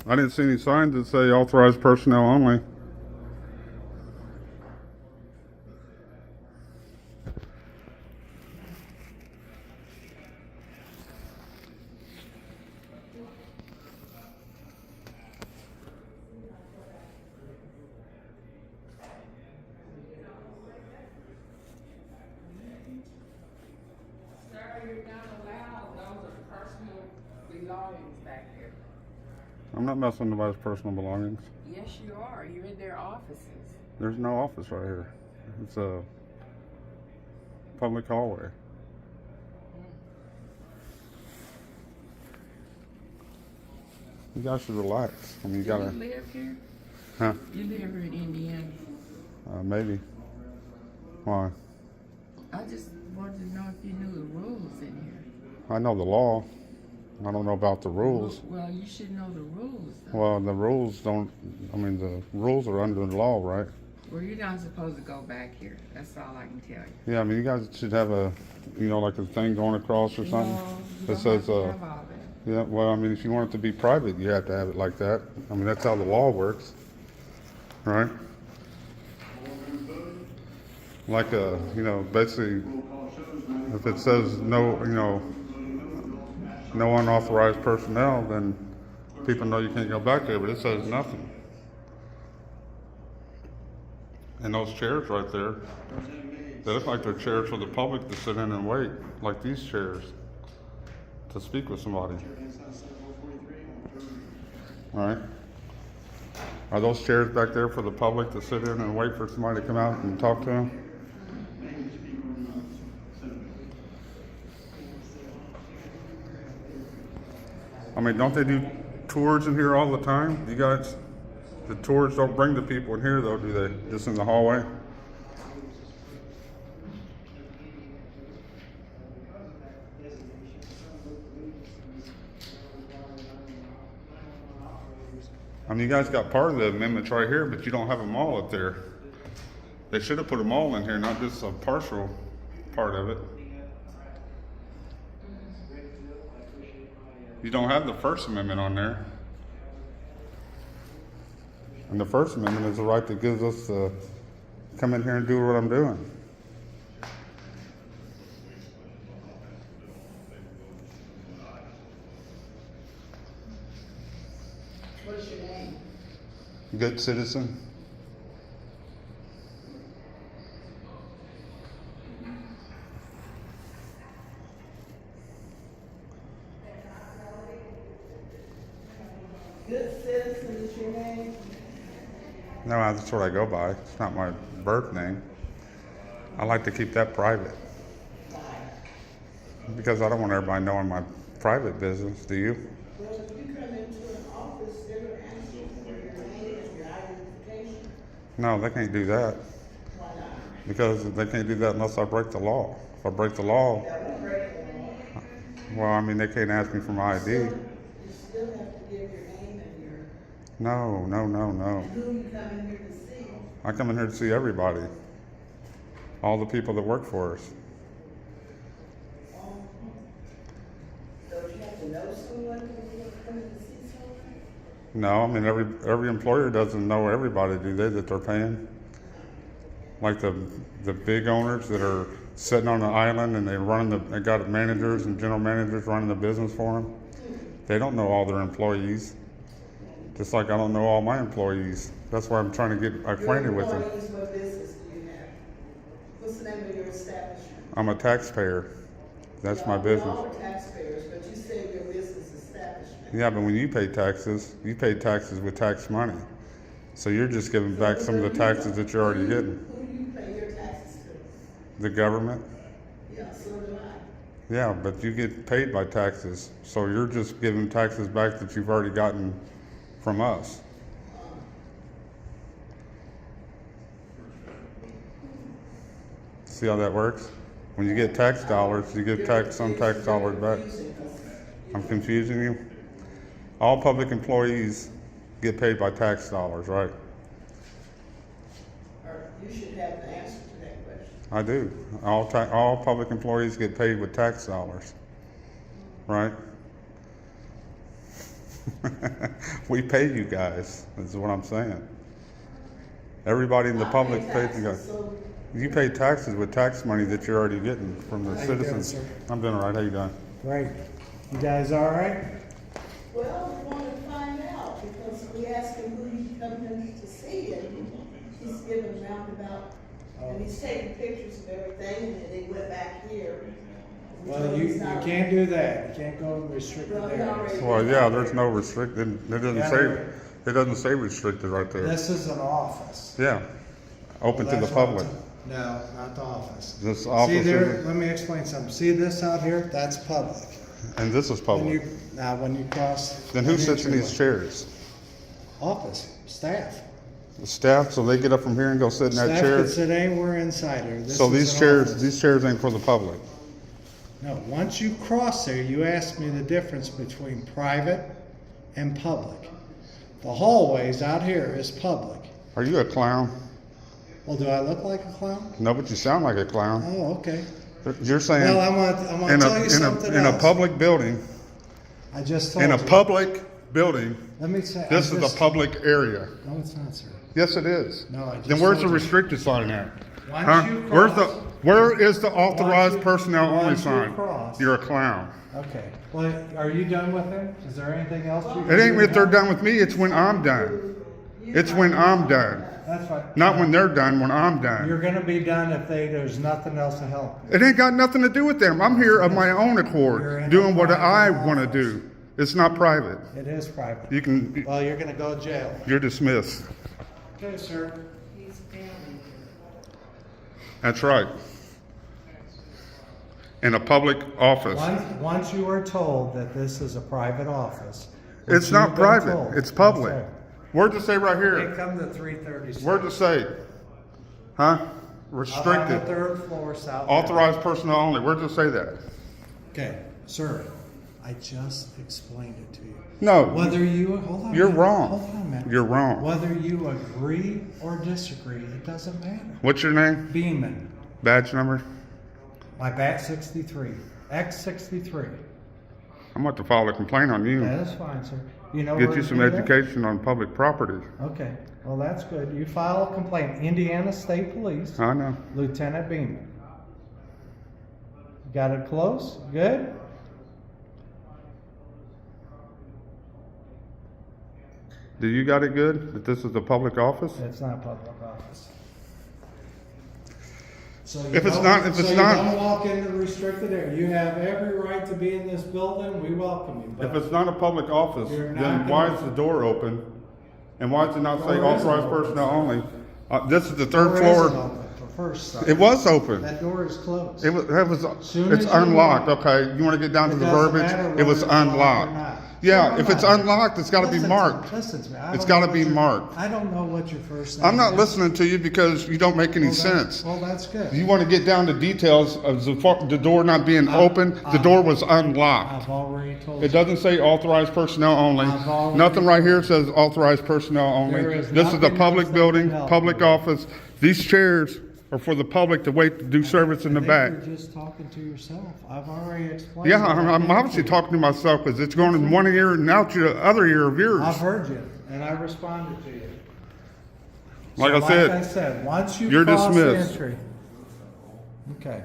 I didn't see any signs that say authorized personnel only. You're not allowed. Those are personal belongings back there. I'm not messing with anybody's personal belongings. Yes, you are. You're in their offices. There's no office right here. It's a public hallway. You guys should relax. I mean, you gotta. Do you live here? Huh? You live here in Indiana. Maybe. Why? I just wanted to know if you knew the rules in here. I know the law. I don't know about the rules. Well, you should know the rules, though. Well, the rules don't. I mean, the rules are under the law, right? Well, you're not supposed to go back here. That's all I can tell you. Yeah, I mean, you guys should have a, you know, like a thing going across or something that says, yeah. Well, I mean, if you want it to be private, you have to have it like that. I mean, that's how the law works, right? Like a, you know, basically, if it says no, you know, no unauthorized personnel, then people know you can't go back there. But it says nothing. And those chairs right there, they look like they're chairs for the public to sit in and wait, like these chairs, to speak with somebody. All right. Are those chairs back there for the public to sit in and wait for somebody to come out and talk to them? I mean, don't they do tours in here all the time? You guys, the tours don't bring the people in here though, do they? Just in the hallway? I mean, you guys got part of the amendments right here, but you don't have them all up there. They should have put them all in here, not just a partial part of it. You don't have the First Amendment on there. And the First Amendment is the right that gives us to come in here and do what I'm doing. What's your name? Good citizen. Good citizen is your name? No, that's what I go by. It's not my birth name. I like to keep that private. Because I don't want everybody knowing my private business, do you? Well, if you come into an office, they're going to ask you for your name and your identification. No, they can't do that. Why not? Because they can't do that unless I break the law. If I break the law, That will break the law. Well, I mean, they can't ask me for my ID. You still have to give your name and your, No. and who you come in here to see. I come in here to see everybody. All the people that work for us. So you have to know someone when you come in to see someone? No, I mean, every employer doesn't know everybody, do they, that they're paying? Like the big owners that are sitting on the island and they got managers and general managers running the business for them. They don't know all their employees. Just like I don't know all my employees. That's why I'm trying to get acquainted with them. Your employees, what business do you have? What's the name of your establishment? I'm a taxpayer. That's my business. We all are taxpayers, but you say your business establishment. Yeah, but when you pay taxes with tax money. So you're just giving back some of the taxes that you're already getting. Who do you pay your taxes to? The government. Yeah, so do I. Yeah, but you get paid by taxes. So you're just giving taxes back that you've already gotten from us. See how that works? When you get tax dollars, you give some tax dollars back. I'm confusing you? All public employees get paid by tax dollars, right? You should have the answer to that question. I do. All public employees get paid with tax dollars, right? We pay you guys, is what I'm saying. Everybody in the public pays you guys. You pay taxes with tax money that you're already getting from the citizens. I'm doing all right. How you doing? Great. You guys all right? Well, we want to find out because we asked him who he come in to see, and he's given roundabout, and he's taking pictures of everything, and then they went back here. Well, you can't do that. You can't go restricted areas. Well, yeah, there's no restricted. It doesn't say restricted right there. This is an office. Yeah, open to the public. No, not the office. This office. See there, let me explain something. See this out here? That's public. And this is public. When you cross. Then who sits in these chairs? Office, staff. The staff, so they get up from here and go sit in that chair? Staff can sit anywhere inside here. So these chairs ain't for the public? No, once you cross there, you ask me the difference between private and public. The hallways out here is public. Are you a clown? Well, do I look like a clown? No, but you sound like a clown. Oh, okay. You're saying well, I'm gonna tell you something in else. a public building. I just told in you. a public building. Let me say. This is a public area. No, it's not, sir. Yes, it is. No, I just then where's the told you. restricted sign at? Once you cross, Where is the authorized personnel only once you sign? cross. You're a clown. Okay. Well, are you done with it? Is there anything else you? It ain't if they're done with me. It's when I'm done. It's when I'm done. That's fine. Not when they're done. When I'm done. You're going to be done if there's nothing else to help. It ain't got nothing to do with them. I'm here of my own accord, doing what I want to do. It's not private. It is private. You can. Well, you're going to go to jail. You're dismissed. Okay, sir. That's right. In a public office. Once you are told that this is a private office. It's not private. It's public. Where'd it say right here? They come to 330. Where'd it say? Huh? Restricted. On the third floor, south. Authorized personnel only. Where'd it say that? Okay, sir. I just explained it to you. No. Whether you hold on. You're wrong. Hold on a minute. You're wrong. Whether you agree or disagree, it doesn't matter. What's your name? Beeman. Badge number? My badge 63. X63. I'm about to file a complaint on you. That is fine, sir. You know Get where you to some do that? education on public property. Okay. Well, that's good. You file a complaint. Indiana State Police. I know. Lieutenant Beeman. Got it close? Good? Do you got it good? That this is a public office? It's not a public office. So If it's don't walk in the restricted area. You have every right to be in this building. We welcome you. If it's not a public office, You're not then why is the door open? And why does it not say Door isn't authorized open. personnel only? This is the third Door isn't floor. open for first start. It was open. That door is closed. It's Soon it's as you unlocked. walk- Okay, you want to get down to It the doesn't verbiage? matter It whether was it's locked or unlocked. not. Yeah, Sure, if it's I'm not. unlocked, it's got to be Listen marked. Listen to me. I It's don't got know to what be your- marked. I don't know what your first name I'm not is. listening to you because you don't make any sense. Well, that's good. You want to get down to details of the door not being open. The door was unlocked. I've already told It doesn't say authorized personnel only. I've already- Nothing right here says authorized personnel only. There is This is a nothing public else that building, can help public you. office. These chairs are for the public to wait to do service in the back. You're just talking to yourself. I've already explained. Yeah, what I I'm think obviously to you. talking to myself because it's going in one ear and out the other ear of yours. I've heard you, and I responded to you. Like So I said, once you you're cross the dismissed. entry, okay.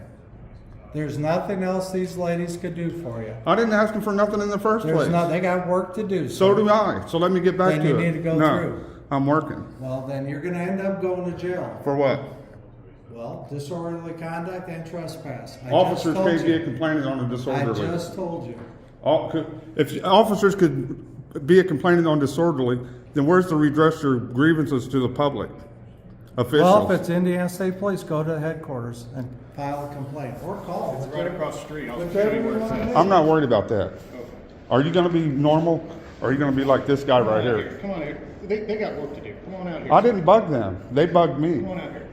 There's nothing else these ladies could do for you. I didn't ask them for nothing in the first place. They got work to do. So sir. do I. So let me get back Then to you it. need to go no, through. I'm working. Well, then you're gonna end up going to jail. For what? Well, disorderly conduct and trespass. I Officers just told can't you. be complaining on a I disorderly. just told you. If officers could be a complaining on disorderly, then where's the redress your grievances to the public officials? Well, if it's Indiana State Police, go to headquarters and file a complaint or call. It's right across the street. I'll Whichever show you where you it's want at. to do. I'm not worried about that. Are you going to be normal, or are you going to be like this guy right here? Come on here. They got work to do. Come on out here. I didn't bug them. They bugged me. Come on out here.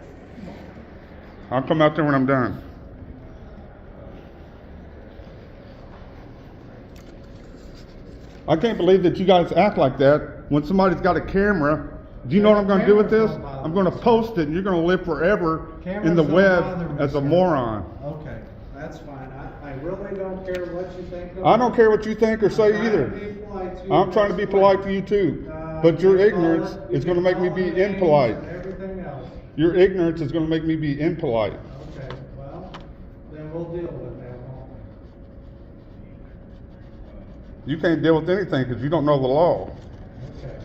I'll come out there when I'm done. I can't believe that you guys act like that when somebody's got a camera. Do you know what I'm going to do with this? I'm going to post it, and you're going to live forever in the Cameras don't web bother me, as a sir. moron. Okay, that's fine. I really don't care what you think. of I me. don't care what you think or say I'm trying either. to be polite to you. I'm trying to be polite to you too. But your ignorance is going to make me be impolite. Everything else. Your ignorance is going to make me be impolite. Okay, well, then we'll deal with that. won't we? You can't deal with anything because you don't know the law. Okay.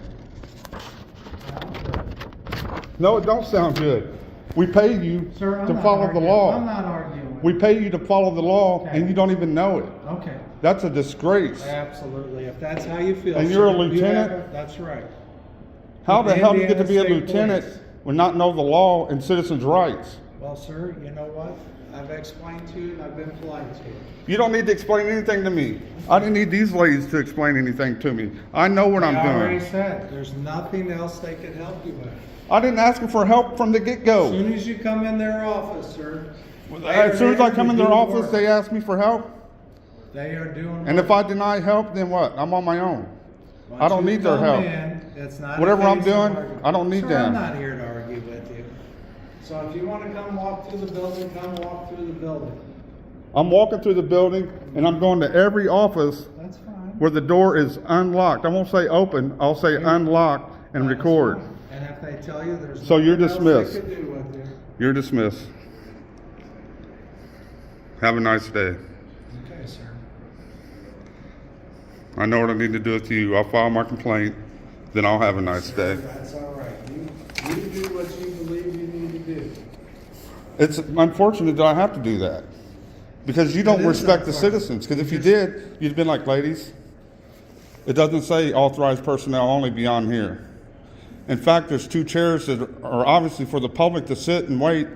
No, it don't sound good. We pay you Sir, I'm to not follow the arguing. law. I'm not arguing. We pay you to follow the law, Okay. and you don't even know it. Okay. That's a disgrace. Absolutely. If that's how you feel. And you're a sir, you lieutenant? have that's right. How the With hell do you get to be a Indiana State lieutenant Police. when not know the law and citizens' rights? Well, sir, you know what? I've explained to you and I've been polite to you. You don't need to explain anything to me. I didn't need these ladies to explain anything to me. I know what I'm I already doing. said, there's nothing else they could help you with. I didn't ask them for help from the As get-go. soon as you come in their office, sir. As soon as I come in their office, they they ask me for help. They are doing. And if I deny help, then what? I'm on my own. I don't need their help. Whatever I'm doing, I don't need Sir, them. I'm not here to argue with you. So if you want to come walk through the building, come walk through the building. I'm walking through the building and I'm going to every office That's fine. where the door is unlocked. I won't say open, I'll say unlocked and record. And if they tell you there's So you're nothing else dismissed. they could do with you. You're dismissed. Have a nice day. Okay, sir. I know what I need to do with you. I'll file my complaint, then I'll have a nice day. That's all right. You do what you believe you need to do. It's unfortunate that I have to do that because you don't It is respect the unfortunate. citizens. Because if you did, you'd been like, ladies, it doesn't say authorized personnel only beyond here. In fact, there's 2 chairs that are obviously for the public to sit and wait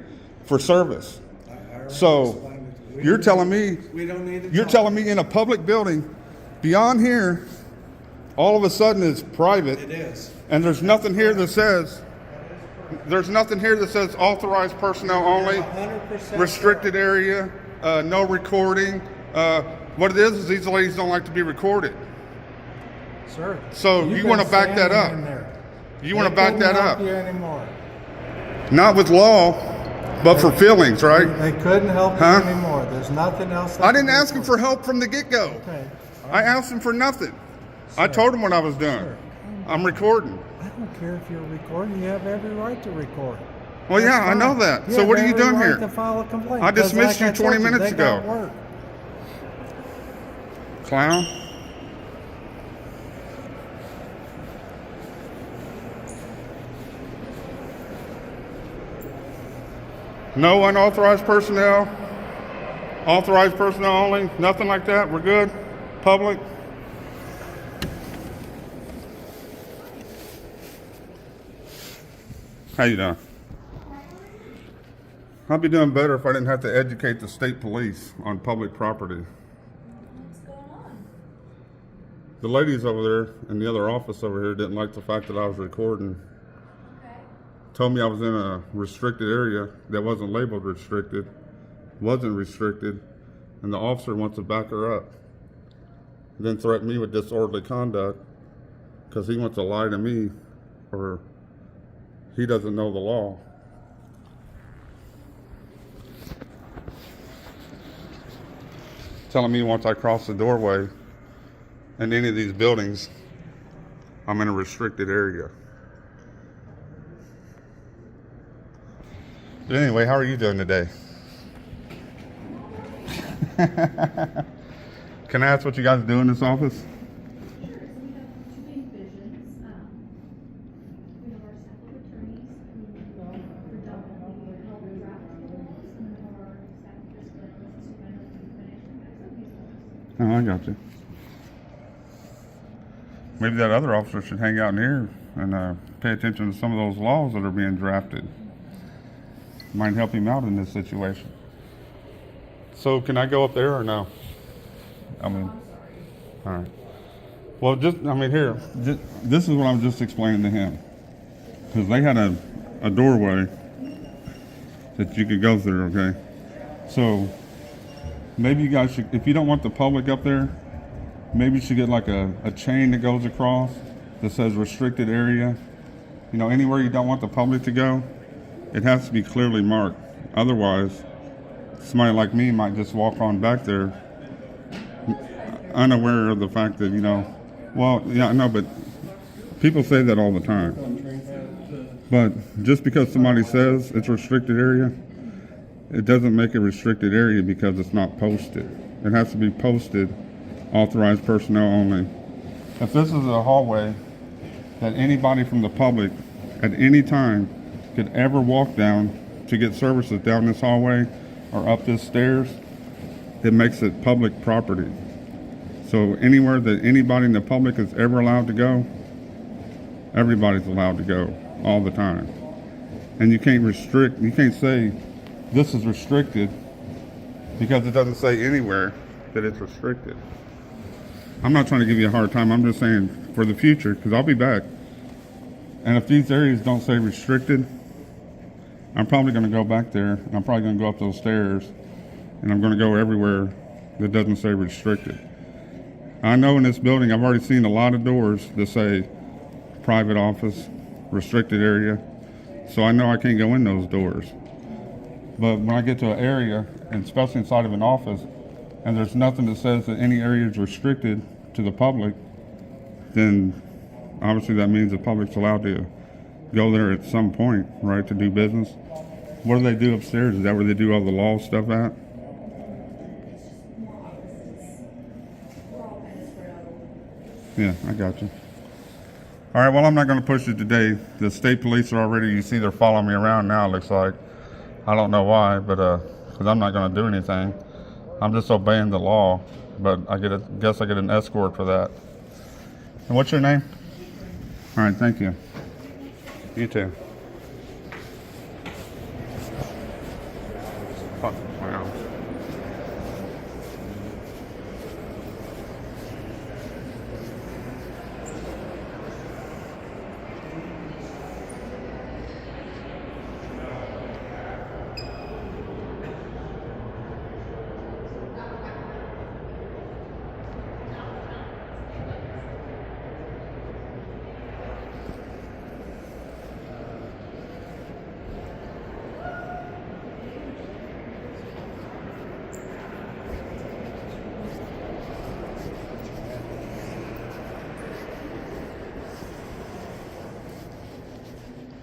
for service. So you're telling me, We don't need to you're talk. telling me in a public building beyond here, all of a sudden it's private. It is. And there's nothing here that says, authorized personnel only, 100% restricted area, no recording. What it is these ladies don't like to be recorded. Sir. So you've you want to been back that standing up. in there. You want to They back couldn't that help up. you anymore. Not with law, but for feelings, right? They couldn't help Huh? you anymore. There's nothing else. they I could didn't do ask them for help from the get-go. Okay. I asked them for nothing. I told them what I was doing. Sir. I'm recording. I don't care if you're recording. You have every right to record. Well, That's yeah, I know fine. that. You So have what are you every doing right here? to file a complaint, I 'cause dismissed like you I 20 told minutes they got ago. work. Clown. No unauthorized personnel. Authorized personnel only. Nothing like that. We're good. Public. How you doing? I'd be doing better if I didn't have to educate the state police on public property. What's going on? The ladies over there in the other office over here didn't like the fact that I was recording. Told me I was in a restricted area that wasn't labeled restricted, wasn't restricted, and the officer wants to back her up. Then threatened me with disorderly conduct because he wants to lie to me or he doesn't know the law. Telling me once I cross the doorway in any of these buildings, I'm in a restricted area. But anyway, how are you doing today? Can I ask what you guys do in this office? Oh, I got you. Maybe that other officer should hang out in here and pay attention to some of those laws that are being drafted. Might help him out in this situation. So can I go up there or no? I mean, all right. Well, here, this is what I'm just explaining to him. Because they had a doorway that you could go through, okay? So maybe you guys should, if you don't want the public up there, maybe you should get like a chain that goes across that says restricted area. You know, anywhere you don't want the public to go, it has to be clearly marked. Otherwise, somebody like me might just walk on back there unaware of the fact that, you know, well, yeah, I know, but people say that all the time. But just because somebody says it's a restricted area, it doesn't make it a restricted area because it's not posted. It has to be posted, authorized personnel only. If this is a hallway that anybody from the public at any time could ever walk down to get services down this hallway or up this stairs, it makes it public property. So anywhere that anybody in the public is ever allowed to go, everybody's allowed to go all the time. And you can't restrict, you can't say this is restricted because it doesn't say anywhere that it's restricted. I'm not trying to give you a hard time, I'm just saying for the future, because I'll be back. And if these areas don't say restricted, I'm probably going to go back there and I'm probably going to go up those stairs and I'm going to go everywhere that doesn't say restricted. I know in this building I've already seen a lot of doors that say private office, restricted area, so I know I can't go in those doors. But when I get to an area, and especially inside of an office, and there's nothing that says that any area is restricted to the public, then obviously that means the public's allowed to go there at some point, right, to do business. What do they do upstairs? Is that where they do all the law stuff at? Yeah, I got you. All right, well, I'm not going to push it today. The state police are already, you see they're following me around now, it looks like. I don't know why, but because I'm not going to do anything. I'm just obeying the law, but I guess I get an escort for that. And what's your name? All right, thank you. You too. Wow.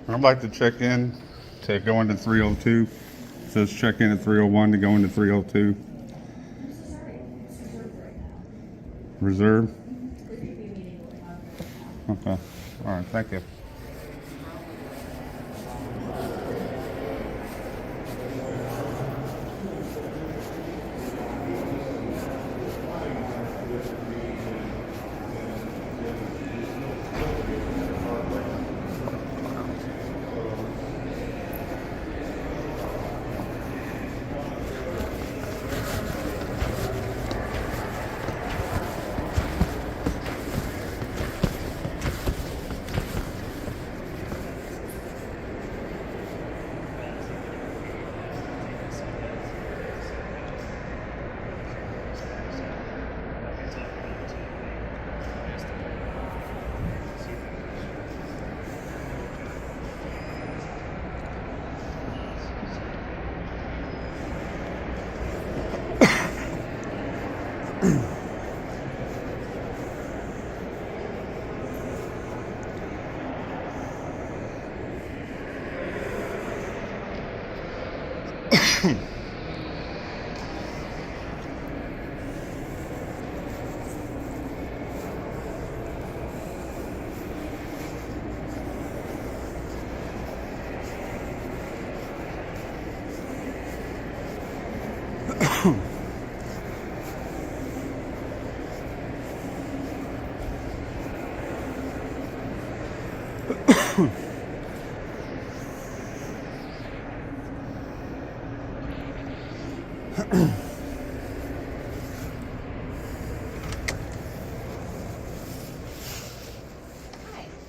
I'd like to check in to go into 302. It says check in at 301 to go into 302. Reserve? Okay. All right, thank you.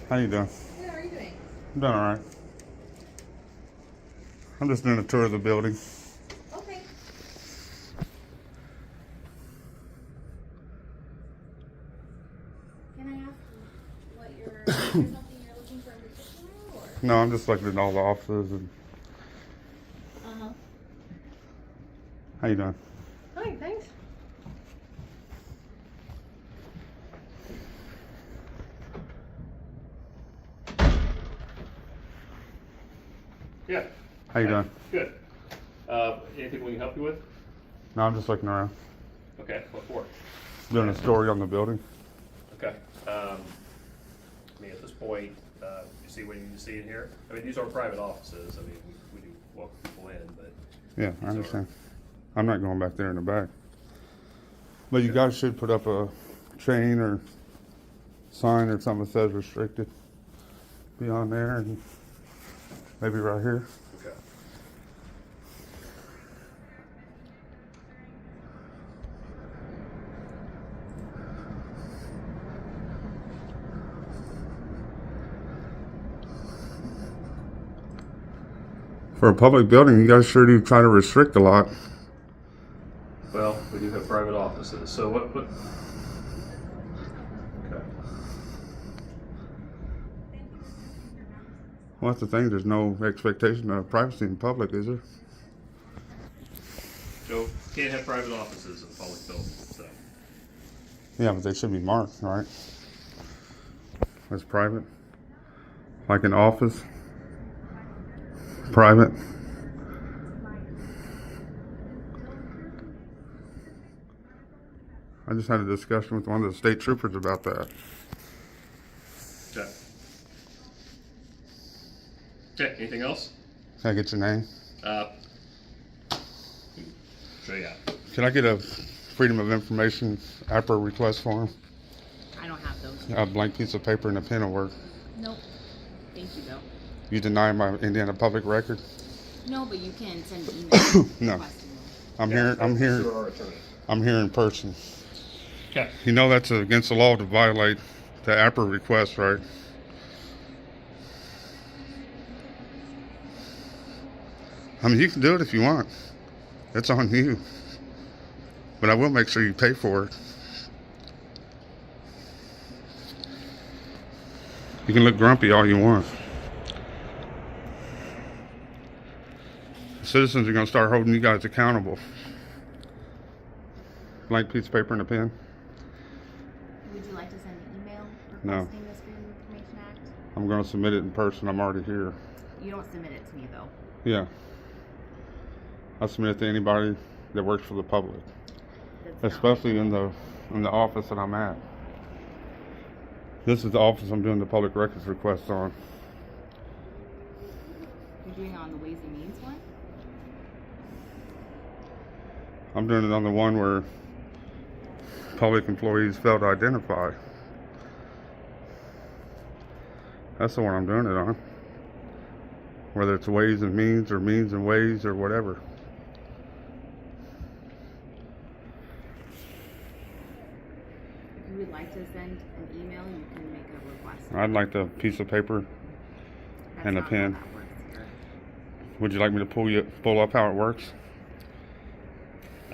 How you doing? Good, how are you doing? I'm doing all right. I'm just doing a tour of the building. Okay. Can I ask what is there something you're looking for in particular, or? No, I'm just looking at all the offices and. Uh-huh. How you doing? Hi, thanks. Yeah. How you doing? Good. Anything we can help you with? No, I'm just looking around. Okay, what for? Doing a story on the building. Okay. I mean, at this point, you see what you need to see in here? I mean, these are private offices. I mean, we do welcome people in, but. Yeah, I understand. I'm not going back there in the back. But you guys should put up a chain or sign or something that says restricted. Be on there and maybe right here. Okay. For a public building, you guys sure do try to restrict a lot. Well, we do have private offices, so what, okay. Well, that's the thing. There's no expectation of privacy in public, is there? So, can't have private offices in public buildings, so. Yeah, but they should be marked, right? As private. Like an office. Private. I just had a discussion with one of the state troopers about that. Okay. Okay, anything else? Can I get your name? So yeah. Can I get a Freedom of Information APRA request form? I don't have those. A blank piece of paper and a pen will work. Nope. Thank you, though. You deny my Indiana public record? No, but you can send an email. No. requesting them. I'm here in person. Okay. You know that's against the law to violate the APRA request, right? I mean, you can do it if you want. It's on you. But I will make sure you pay for it. You can look grumpy all you want. The citizens are going to start holding you guys accountable. Blank piece of paper and a pen? Would you like to send an email No. requesting this Freedom of Information Act? I'm going to submit it in person. I'm already here. You don't submit it to me, though. Yeah. I submit it to anybody that works for the public. Especially in the office that I'm at. This is the office I'm doing the public records request on. You're doing it on the Ways and Means one? I'm doing it on the one where public employees fail to identify. That's the one I'm doing it on. Whether it's Ways and Means or Means and Ways or whatever. If you would like to send an email, you can make a request. I'd like the piece of paper and a pen. Would you like me to pull up how it works?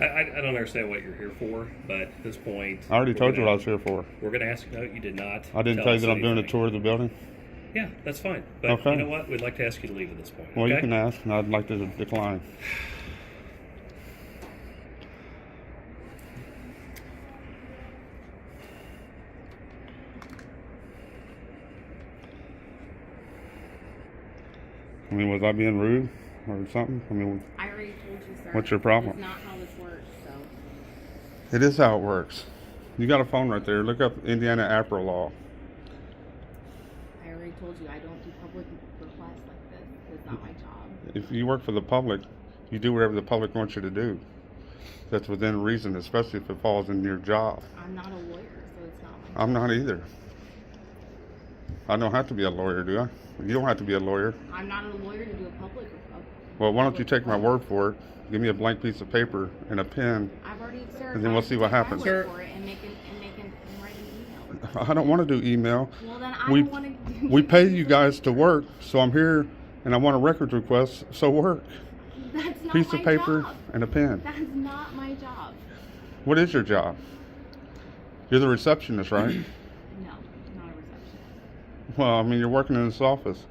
I don't understand what you're here for, but at this point. I already told you what I was here for. We're going to ask, no, you did not. I didn't tell you that I'm doing a tour of the building? Yeah, that's fine. But Okay. you know what? We'd like to ask you to leave at this point. Well, okay? you can ask, and I'd like to decline. mean, was I being rude or something? I mean, I already told you, sir. what's your problem? That's not how this works, so. It is how it works. You got a phone right there. Look up Indiana APRA law. I already told you, I don't do public requests like this. It's not my job. If you work for the public, you do whatever the public wants you to do. That's within reason, especially if it falls in your job. I'm not a lawyer, so it's not my job. I'm not either. I don't have to be a lawyer, do I? You don't have to be a lawyer. I'm not a lawyer to do a public request. Well, why don't you take my word for it? Give me a blank piece of paper and a pen, I've already, sir, and then we'll see what happens. for it and write an email. I don't want to do email. Well, then I we don't want to do we pay you guys to work, so I'm here, and I want a records request. So work. That's not Piece my of paper job. and a pen. That's not my job. What is your job? You're the receptionist, right? No, not a receptionist. Well, I mean, you're working in this office.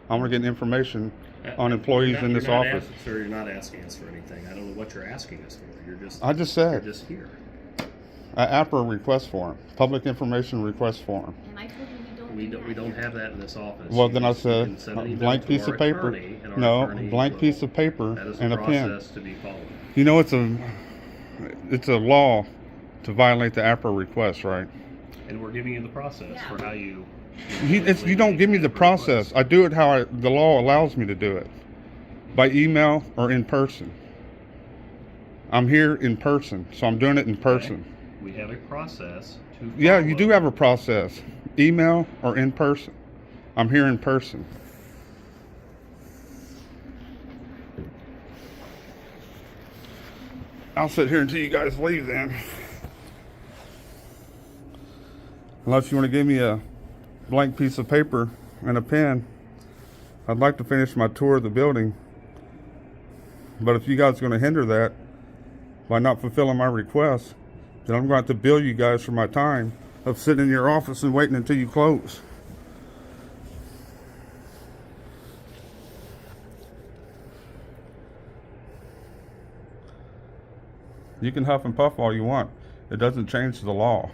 I want to get information on employees in this office. Sir, you're not asking us for anything. I don't know what you're asking us for. You're just. I just said. You're just here. An APRA request form, public information request form. And I told you We don't have that in this office. Well, then I You said can send a an email blank to piece our of paper. attorney, and our No, attorney blank will- piece of paper That is and a pen. process to be followed. You know, it's a law to violate the APRA request, right? And we're giving you the process for how you. You don't give me the process. I do it how the law allows me to do it, by email or in person. I'm here in person, so I'm doing it in person. We have a process to. Yeah, you do have a process, email or in person. I'm here in person. I'll sit here until you guys leave then. Unless you want to give me a blank piece of paper and a pen. I'd like to finish my tour of the building. But if you guys are going to hinder that by not fulfilling my request, then I'm going to have to bill you guys for my time of sitting in your office and waiting until you close. You can huff and puff all you want. It doesn't change the law.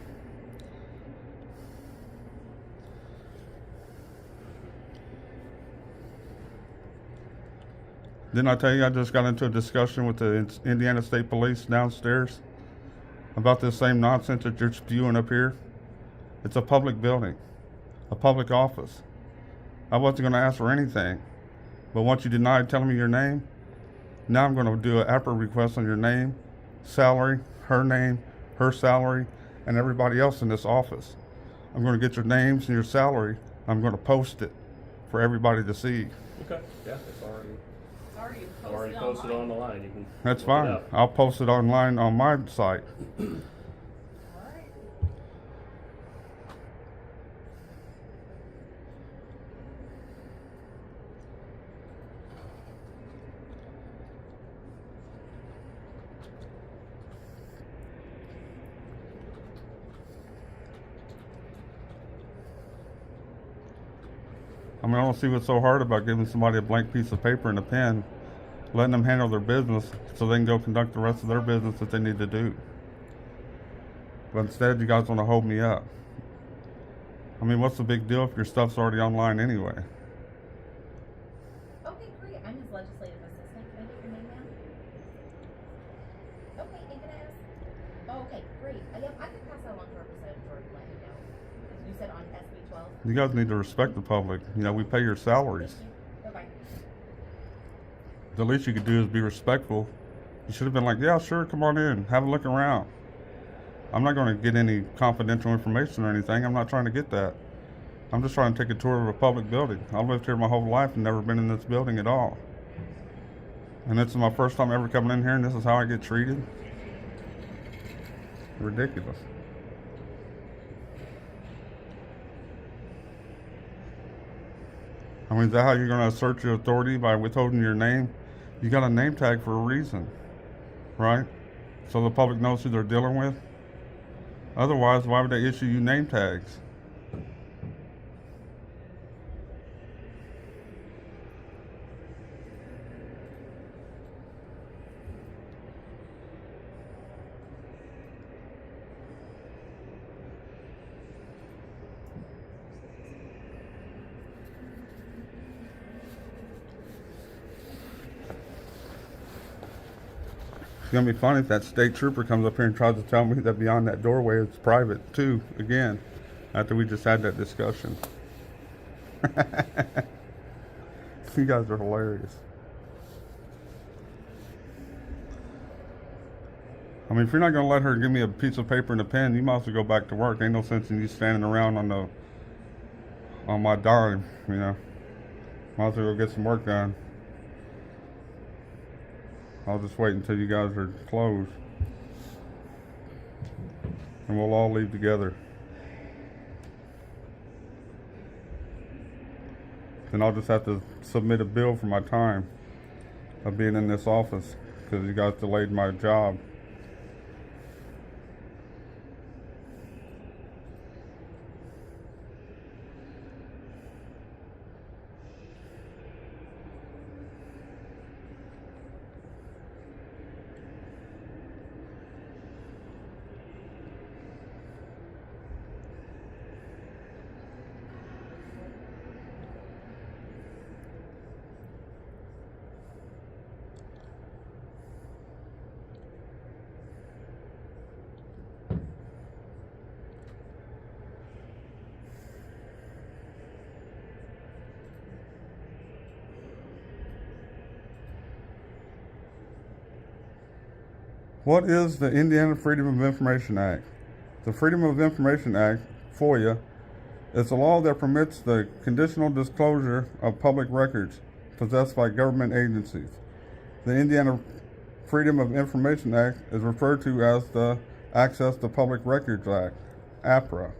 Didn't I tell you I just got into a discussion with the Indiana State Police downstairs about this same nonsense that you're spewing up here? It's a public building, a public office. I wasn't going to ask for anything, but once you denied telling me your name, now I'm going to do an APRA request on your name, salary, her salary, and everybody else in this office. I'm going to get your names and your salary. I'm going to post it for everybody to see. Okay. Yeah, it's already posted on the line. You can. That's look it fine. up. I'll post it online on my site. I mean, I don't see what's so hard about giving somebody a blank piece of paper and a pen, letting them handle their business so they can go conduct the rest of their business that they need to do. But instead, you guys want to hold me up. I mean, what's the big deal if your stuff's already online anyway? Okay, great. I'm his legislative assistant. Can I get your name, ma'am? Okay, and can I ask? Oh, okay, great. Yep, I can pass that along to Representative Jordan, let him know. You said on SB 12? You guys need to respect the public. You know, we pay your salaries. Bye-bye. The least you could do is be respectful. You should have been like, yeah, sure, come on in, have a look around. I'm not going to get any confidential information or anything. I'm not trying to get that. I'm just trying to take a tour of a public building. I've lived here my whole life and never been in this building at all. And this is my first time ever coming in here, and this is how I get treated. Ridiculous. I mean, is that how you're going to assert your authority, by withholding your name? You got a name tag for a reason, right? So the public knows who they're dealing with. Otherwise, why would they issue you name tags? gonna be funny if that state trooper comes up here and tries to tell me that beyond that doorway it's private too, again, after we just had that discussion. You guys are hilarious. I mean, if you're not gonna let her give me a piece of paper and a pen, you might as well go back to work. Ain't no sense in you standing around on my dime, you know. Might as well go get some work done. I'll just wait until you guys are closed. And we'll all leave together. Then I'll just have to submit a bill for my time of being in this office because you guys delayed my job. What is the Indiana Freedom of Information Act? The Freedom of Information Act, FOIA, is a law that permits the conditional disclosure of public records possessed by government agencies. The Indiana Freedom of Information Act is referred to as the Access to Public Records Act, APRA.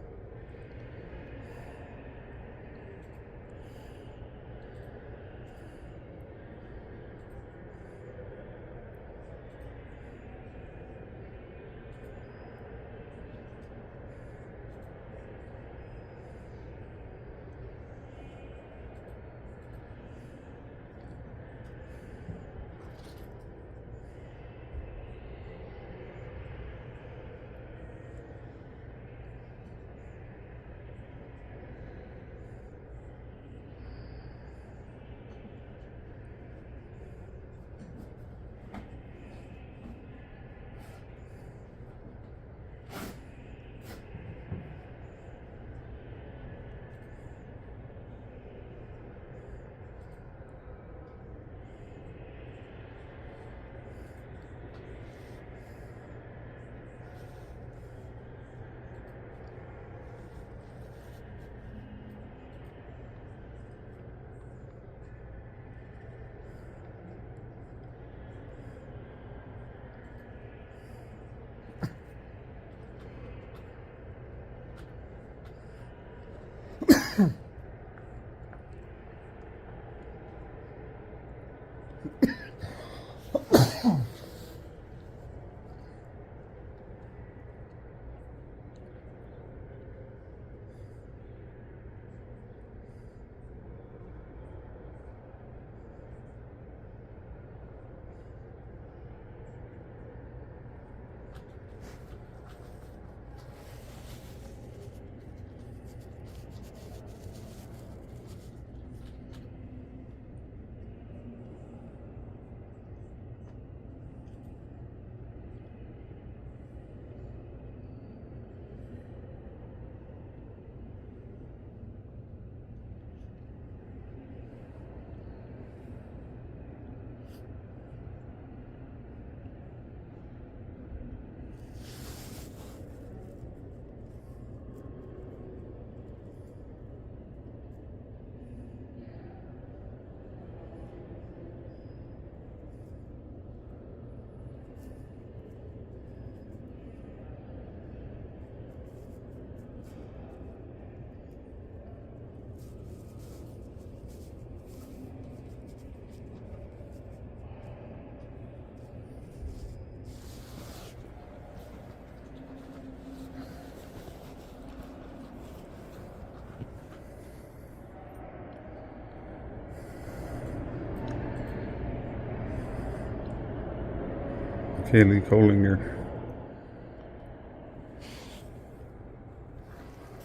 Kaylee Collinger.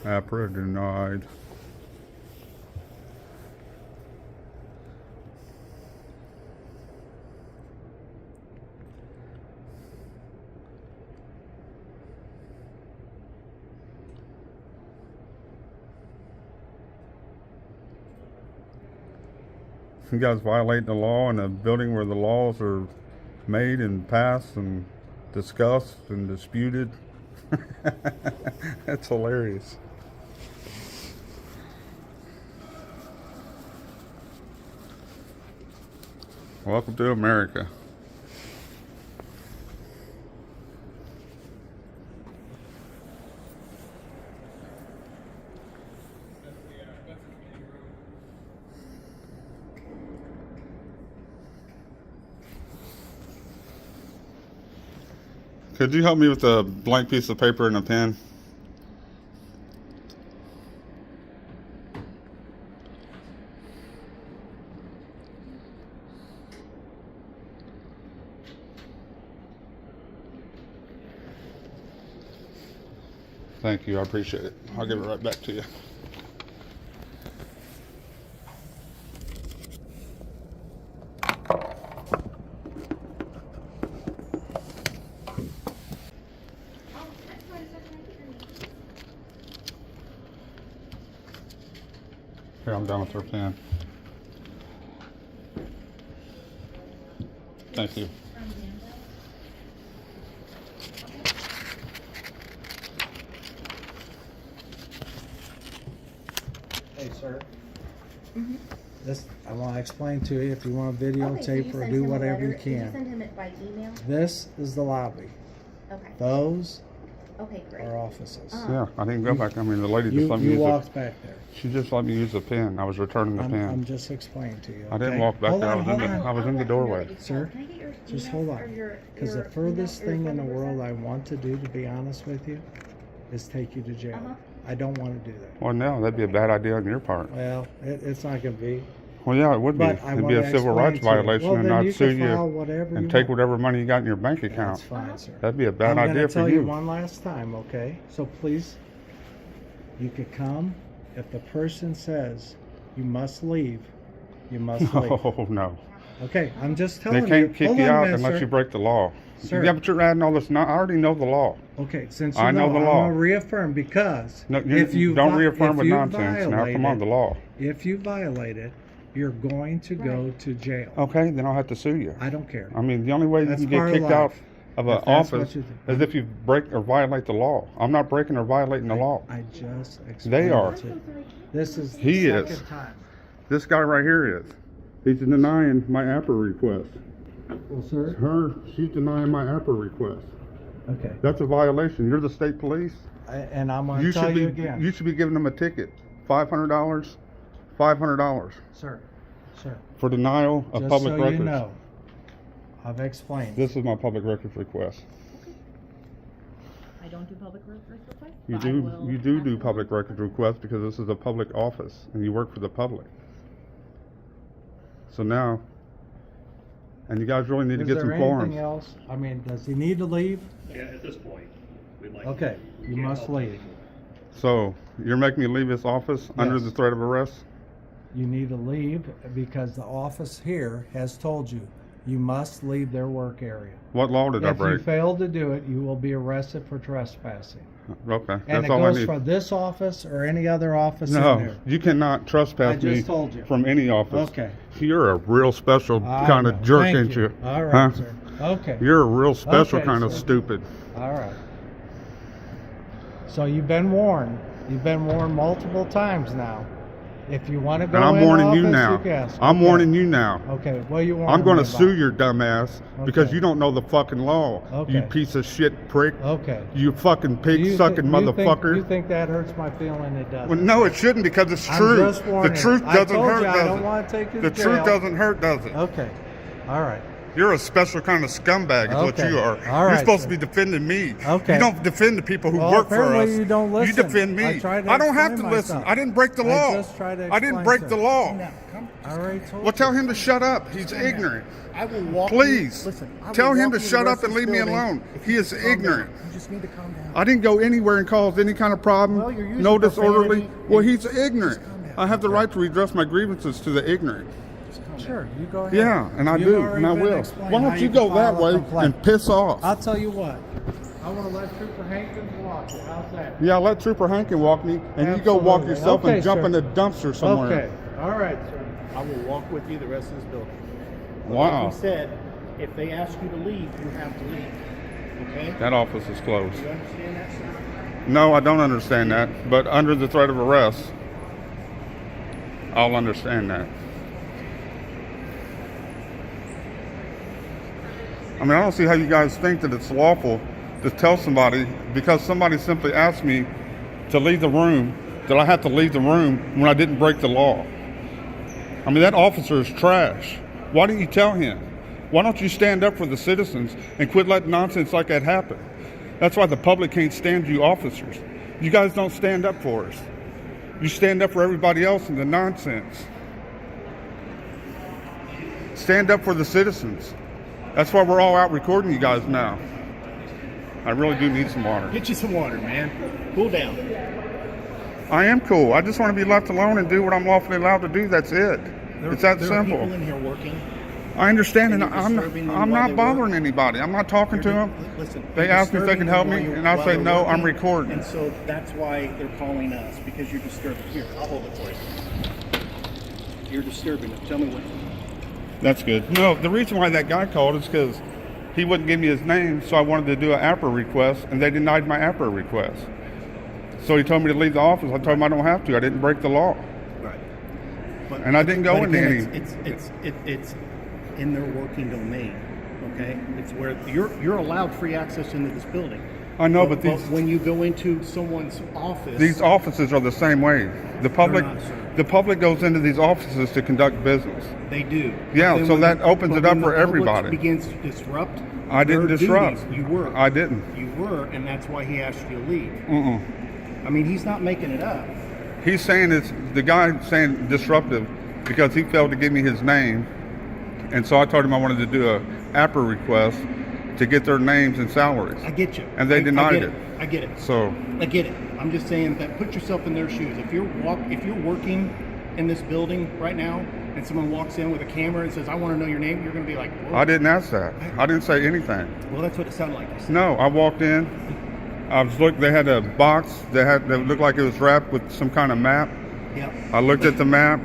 APRA denied. You guys violating the law in a building where the laws are made and passed and discussed and disputed. That's hilarious. Welcome to America. Could you help me with a blank piece of paper and a pen? Thank you, I appreciate it. I'll give it right back to you. Here, I'm done with her pen. Thank you. Hey, sir. This, I want to explain to you if you want to videotape or do whatever you Did you can. send him it by email? This is the lobby. Okay. Those Okay, great. are offices. Yeah, I didn't go back. I mean, the lady just let me You use walked it. back there. She just let me use the pen. I was returning the pen. I'm just explaining to you. I didn't okay? walk back Hold there. on, I was in the doorway. Sir, Can I get your just email hold or on. your- Because the your furthest email- your thing in the phone number, world sir? I want to do, to be honest with you, is take you to jail. Uh-huh. I don't want to do that. Well, no, that'd be a bad idea on your part. Well, it's not going to be. Well, yeah, it would be. But I It'd be wanna a civil explain rights to you. violation Well, and then not you sue can you file whatever and you take want. whatever money you got in your bank account. That's fine, sir. That'd be a bad I'm idea gonna for tell you. you one last time, okay? So please, you could come. If the person says you must leave, you must leave. Oh, no. Okay, I'm just telling They you. can't kick Hold you on a out minute, unless sir. you break the law. Sir. Yeah, but you're adding all this. I already know the law. Okay, since you I know the I'm law. gonna reaffirm because No, if you don't vi- reaffirm if with you nonsense. Now, come on, violate the it- law. If you violate it, you're going to go to jail. Okay, then I'll have to sue you. I don't care. I mean, the only way That's you can part get of kicked out life. of an If that's what office you do. is if you break or violate the law. I'm not breaking or violating the law. I just They explained are. it to you. This is the He second is. time. This guy right here is. He's denying my APRA request. Well, sir. She's denying my APRA request. Okay. That's a violation. You're the state police. And I'm going to tell you again. You should be giving them a ticket. $500. $500 Sir, sir. for denial of Just public so records. you know, I've explained. This is my public records request. I don't do public records requests. You but I do will you do ask do them. public records requests because this is a public office and you work for the public. So now, and you guys really need to Is get there some anything forms. else? I mean, does he need to leave? Yeah, at this point, we'd like. Okay, you can't must help leave. anymore. So you're making me leave this office under Yes. the threat of arrest? You need to leave because the office here has told you, you must leave their work area. What law did I If you break? fail to do it, you will be arrested for trespassing. Okay, And that's it all I goes need. for this office or any other office in No, there. you cannot trespass I just me told you. from any office. Okay. You're a real special I kind know. of jerk, Thank ain't you? All right, Huh? sir. Okay. You're a real special Okay, kind of sir. stupid. All right. So you've been warned. You've been warned multiple times now. If you want to go And I'm in warning office, you now. can ask. I'm Okay. warning you now. Okay. What you want? I'm going to sue your dumb ass because Okay. you don't know the fucking law. Okay. You piece of shit prick. Okay. You fucking pig sucking motherfucker. You think that hurts my feeling? It doesn't. Well, no, it shouldn't because it's I'm true. just The warning. truth I doesn't told hurt, you I does don't it? want to take you The to jail. truth doesn't hurt, does it? Okay. All right. You're a special kind of scumbag is what Okay. you are. All You're right, supposed sir. to be defending me. Okay. You don't defend the people who Well, work for apparently us. you don't listen. You defend me. I tried to I don't have to explain listen. myself. I didn't break the law. I just tried to I didn't explain, break sir. the law. I already told Well, tell him to shut up. He's ignorant. I will walk Please. you. Listen, I will Tell him walk to you shut the up rest and of leave this me building alone. if He you is just calm ignorant. down. You just need to calm down. I didn't go anywhere and cause any kind of problem. Well, you're using No disorderly. profanity Well, and he's ignorant. I have the right to redress my grievances to the ignorant. Sure, you go ahead. Yeah, and I You've do, already and I been will. explained Why how don't you can go file that a way complaint. and piss off? I'll tell you what. I want to let Trooper Hankins walk you. How's that? Yeah, let Trooper Hankin walk me, and you go walk Absolutely. yourself Okay, and jump sir. in a dumpster somewhere. Okay. All right, sir. I will walk with you the rest of this building. But Wow. Like you said, if they ask you to leave, you have to leave. Okay? That office is closed. Do you understand that, sir? No, I don't understand that. But under the threat of arrest, I'll understand that. I mean, I don't see how you guys think that it's lawful to tell somebody, because somebody simply asked me to leave the room, that I have to leave the room when I didn't break the law. I mean, that officer is trash. Why didn't you tell him? Why don't you stand up for the citizens and quit letting nonsense like that happen? That's why the public can't stand you officers. You guys don't stand up for us. You stand up for everybody else in the nonsense. Stand up for the citizens. That's why we're all out recording you guys now. I really do need some water. Get you some water, man. Cool down. I am cool. I just want to be left alone and do what I'm lawfully allowed to do. That's it. It's that There simple. are people in here working. I understand, and you're disturbing them I'm while not they bothering anybody. I'm not talking to them. Listen, They you're ask me if they disturbing can help them me, while and I while say they're no. I'm working, recording. And so that's why they're calling us, because you're disturbing. Here, I'll hold it for you. You're disturbing them. Tell me what. That's good. No, the reason why that guy called is because he wouldn't give me his name, so I wanted to do an APRA request, and they denied my APRA request. So he told me to leave the office. I told him I don't have to. I didn't break the law. Right. And I didn't go into any. It's in their working domain. Okay, it's where you're allowed free access into this building. I know, but these when you go into someone's office, these offices are the same way. The public, not, sir. the public goes into these offices to conduct business. They do. Yeah, But then so when that opens it up when for the public everybody. Begins to disrupt. I didn't their disrupt. duties, you were. I didn't. You were, and that's why he asked you to leave. Mm-mm. I mean, he's not making it up. He's saying it's the guy saying disruptive because he failed to give me his name, and so I told him I wanted to do a APRA request to get their names and salaries. I get you. And they denied it. I get it. So I get it. I'm just saying that put yourself in their shoes. If you're working in this building right now, and someone walks in with a camera and says, "I want to know your name," you're going to be like, "Whoa." I didn't ask that. I didn't say anything. Well, that's what it sounded like. You said. No, I walked in. I was look. They had a box that looked like it was wrapped with some kind of map. Yep. I looked at the map.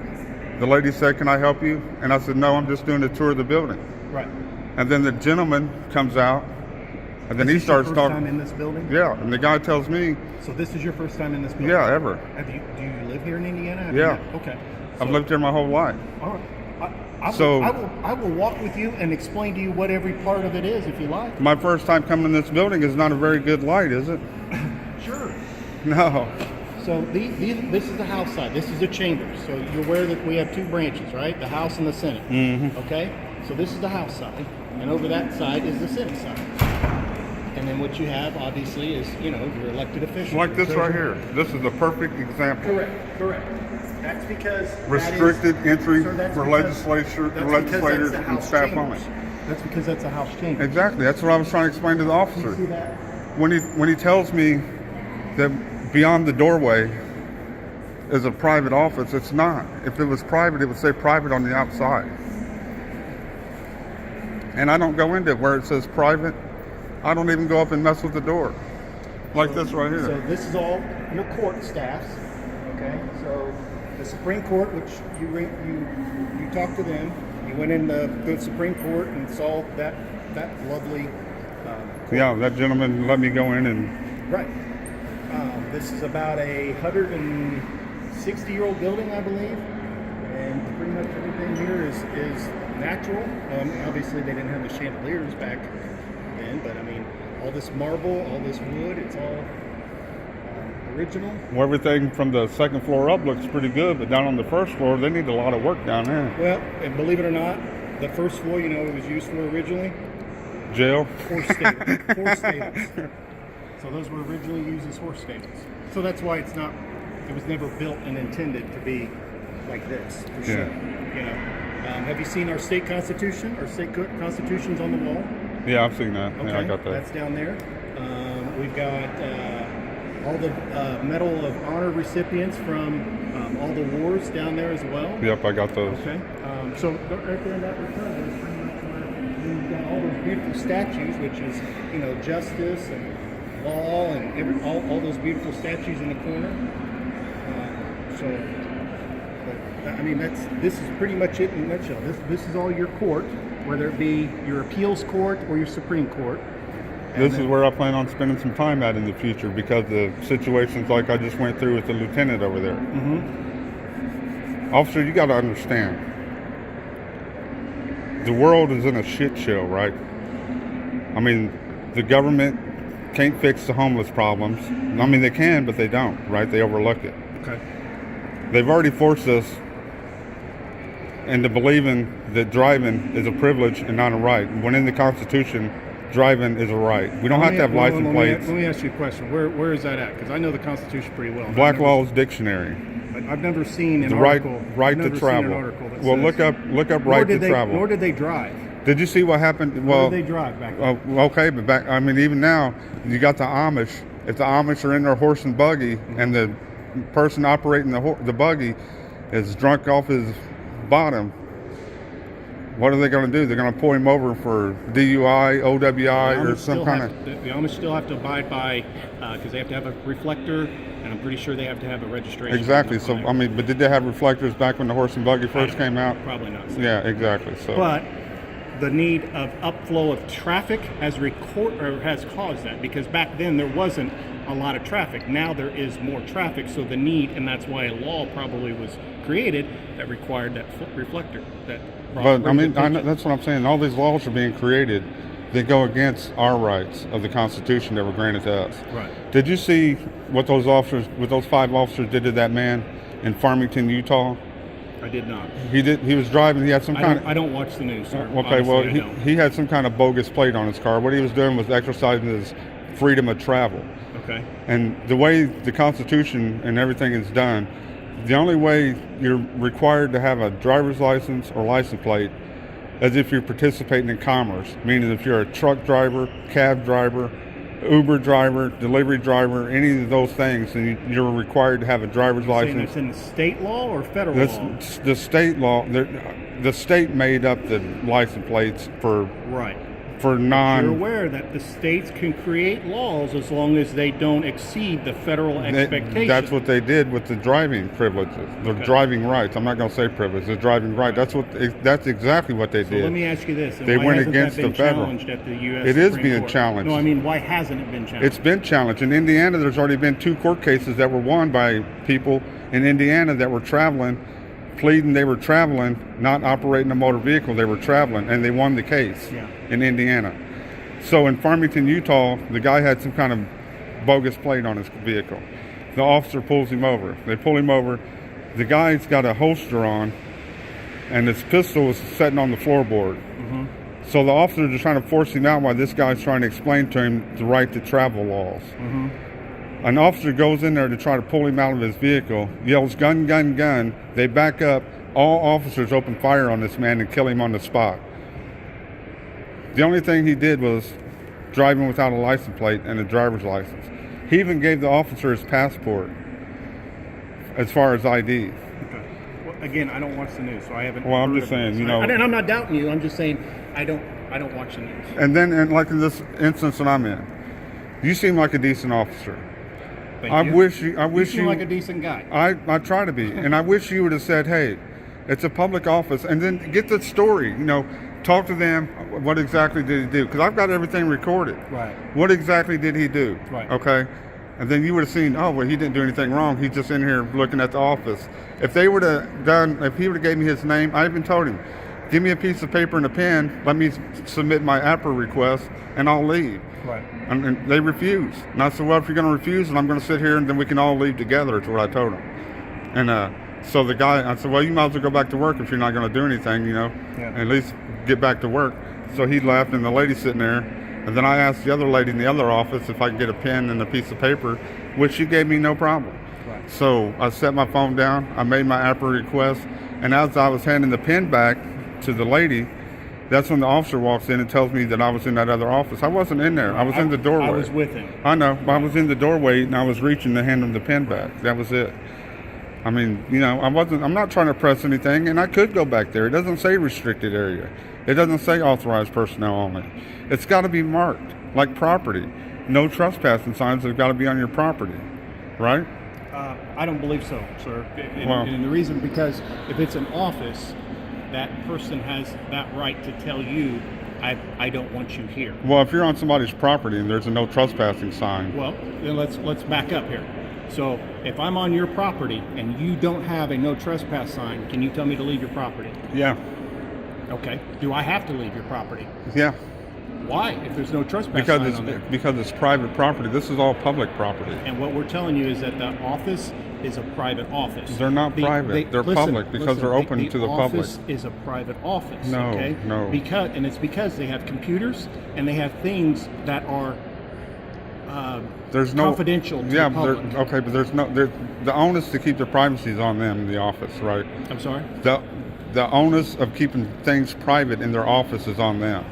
The lady said, "Can I help you?" And I said, "No, I'm just doing a tour of the building." Right. And then the gentleman comes out, and then he This is your starts first talking. time in this building? Yeah, and the guy tells me, So this is your first time in this building? "Yeah, ever." Do you live here in Indiana? Have Yeah. you- Okay. I've lived here my whole life. All right. I will walk with you and explain to you what every part of it is if you like. My first time coming in this building is not a very good light, is it? Sure. No. So this is the House side. This is the chamber. So you're aware that we have two branches, right? The House and the Senate. Mm-hmm. Okay? So this is the House side. And over that side is the Senate side. And then what you have, obviously, is, your elected officials. Like this right here. This is a perfect example. Correct. That's because Restricted entry Sir, that's for because- legislators that's the and House staff chambers. only. That's because that's a House chamber. Exactly. That's what I was trying to explain to the officer. You see that? When he tells me that beyond the doorway is a private office, it's not. If it was private, it would say private on the outside. And I don't go into where it says private. I don't even go up and mess with the door. Like this right here. So this is all your court staffs. Okay. So the Supreme Court, which you talked to them. You went in the Supreme Court and saw that lovely. Yeah, that gentleman let me go in and. Right. This is about a 160-year-old building, I believe, and pretty much everything here is natural. Obviously, they didn't have the chandeliers back then, but I mean, all this marble, all this wood, it's all original. Well, everything from the second floor up looks pretty good, but down on the first floor, they need a lot of work down there. Well, and believe it or not, the first floor, it was used for originally? Jail? Horse stables. So those were originally used as horse stables. So that's why it was never built and intended to be like this, for sure. Have you seen our state constitution? Our state constitution's on the wall. Yeah, I've seen that. Okay, Yeah, I got that. That's down there. We've got all the Medal of Honor recipients from all the wars down there as well. Yep, I got those. Okay. So right there in that return is pretty much where we've got all those beautiful statues, which is, justice and law and all those beautiful statues in the corner. I mean, this is pretty much it in a nutshell. This is all your court, whether it be your appeals court or your Supreme Court. This is where I plan on spending some time at in the future because the situations like I just went through with the lieutenant over there. Officer, you got to understand, the world is in a shit show, right? I mean, the government can't fix the homeless problems. I mean, they can, but they don't, right? They overlook it. Okay. They've already forced us into believing that driving is a privilege and not a right. When in the Constitution, driving is a right. We don't have to have license plates. Let me ask you a question. Where is that at? Because I know the Constitution pretty well. Black Law's dictionary. I've never seen an the article. right to travel. Well, look up right to travel. Nor did they drive. Did you see what happened? Well, did they drive back then? Okay, but back. I mean, even now, you got the Amish. If the Amish are in their horse and buggy, and the person operating the buggy is drunk off his bottom, what are they going to do? They're going to pull him over for DUI, OWI, or some kind of. The Amish still have to abide by because they have to have a reflector, and I'm pretty sure they have to have a registration. Exactly. So I mean, but did they have reflectors back when the horse and buggy first came out? Probably not. Yeah, exactly. So. But the need of upflow of traffic has caused that, because back then there wasn't a lot of traffic. Now there is more traffic, so the need, and that's why a law probably was created that required that reflector. But I mean, that's what I'm saying. All these laws are being created that go against our rights of the Constitution that were granted to us. Right. Did you see what those 5 officers did to that man in Farmington, Utah? I did not. He did. He was driving. He had some kind of. I don't watch the news, sir. Okay, well, he had some kind of bogus plate on his car. What he was doing was exercising his freedom of travel. Okay. And the way the Constitution and everything is done, the only way you're required to have a driver's license or license plate is if you're participating in commerce, meaning if you're a truck driver, cab driver, Uber driver, delivery driver, any of those things, then you're required to have a driver's license. It's in the state law or federal law? The state law. The state made up the license plates for non. You're aware that the states can create laws as long as they don't exceed the federal expectations. That's what they did with the driving privileges, the driving rights. I'm not going to say privilege, the driving right. That's exactly what they did. Let me ask you this: they went against the federal. Challenged at the U.S. It is Supreme being Court? challenged. No, I mean, why hasn't it been challenged? It's been challenged in Indiana. There's already been 2 court cases that were won by people in Indiana that were traveling, pleading they were traveling, not operating a motor vehicle. They were traveling, and they won the case in Indiana. So in Farmington, Utah, the guy had some kind of bogus plate on his vehicle. The officer pulls him over. They pull him over. The guy's got a holster on, and his pistol is sitting on the floorboard. So the officers are trying to force him out while this guy's trying to explain to him the right to travel laws. An officer goes in there to try to pull him out of his vehicle, yells, "Gun, gun, gun." They back up. All officers open fire on this man and kill him on the spot. The only thing he did was driving without a license plate and a driver's license. He even gave the officer his passport as far as ID. Okay. Well, again, I don't watch the news, so I haven't. Well, I'm just saying, you know. And I'm not doubting you. I'm just saying I don't watch the news. And then, like in this instance that I'm in, you seem like a decent officer. I wish you seem like a decent guy. I try to be, and I wish you would have said, "Hey, it's a public office," and then get the story. You know, talk to them. What exactly did he do? Because I've got everything recorded. Right. What exactly did he do? Right. Okay. And then you would have seen, oh, well, he didn't do anything wrong. He's just in here looking at the office. If he would have gave me his name, I even told him, give me a piece of paper and a pen. Let me submit my APRA request, and I'll leave. Right. And they refused. And I said, well, if you're going to refuse, then I'm going to sit here and then we can all leave together, is what I told him. And so the guy, I said, well, you might as well go back to work if you're not going to do anything, you know, at least get back to work. So he left, and the lady's sitting there. And then I asked the other lady in the other office if I could get a pen and a piece of paper, which she gave me no problem. Right. So I set my phone down, I made my APRA request, and as I was handing the pen back to the lady, that's when the officer walks in and tells me that I was in that other office. I wasn't in there. I was in the doorway. I was with him. I know. I was in the doorway, and I was reaching to hand him the pen back. That was it. I mean, you know, I'm not trying to press anything, and I could go back there. It doesn't say restricted area. It doesn't say authorized personnel only. It's got to be marked like property. No trespassing signs have got to be on your property, right? I don't believe so, sir. Well- And the reason, because if it's an office, that person has that right to tell you, I don't want you here. Well, if you're on somebody's property and there's a no trespassing sign. Well, then let's back up here. So if I'm on your property and you don't have a no trespass sign, can you tell me to leave your property? Yeah. Okay. Do I have to leave your property? Yeah. Why? If there's no trespass sign on there? Because it's private property. This is all public property. And what we're telling you is that the office is a private office. They're not private. They're public because they're open to the public. The office is a private office. No, okay? no. It's because they have computers and they have things that are there's no confidential to the public. Okay, but the onus to keep the privacy is on them in the office, right? I'm sorry? The onus of keeping things private in their office is on them.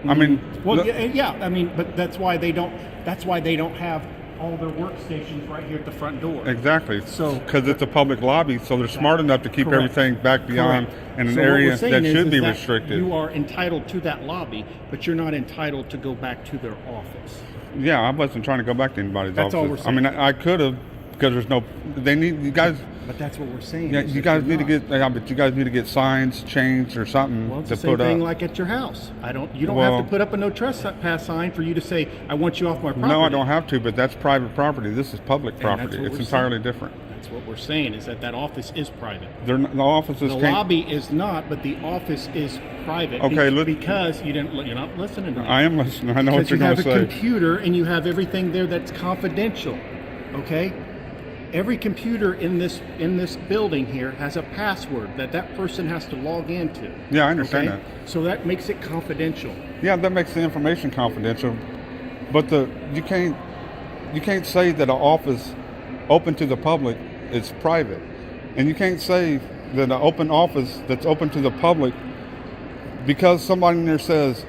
I mean, well, yeah. I mean, but that's why they don't have all their workstations right here at the front door. Exactly. So because it's a public lobby, so they're smart enough to keep Correct. everything back beyond in an area that should be restricted. You are entitled to that lobby, but you're not entitled to go back to their office. Yeah, I wasn't trying to go back to anybody's office. That's all we're saying. I mean, I could have, because there's no. They need you guys. But that's what we're saying. Yeah, you guys need to get. But you guys need to get signs changed or something Well, it's to the same put thing up. like at your house. You don't have to put up a no trespass sign for you to say, I want you off my property. No, I don't have to, but that's private property. This is public property. It's entirely different. That's what we're saying, is that office is private. The offices The can't. lobby is not, but the office is private. Okay, because you're not listening to me. I am listening. I know what you're going to say. Because you have a computer and you have everything there that's confidential. Okay? Every computer in this building here has a password that person has to log into. Yeah, I understand okay? So that makes it confidential. Yeah, that makes the information confidential. But you can't say that an office open to the public is private, and you can't say that an open office that's open to the public because somebody in there says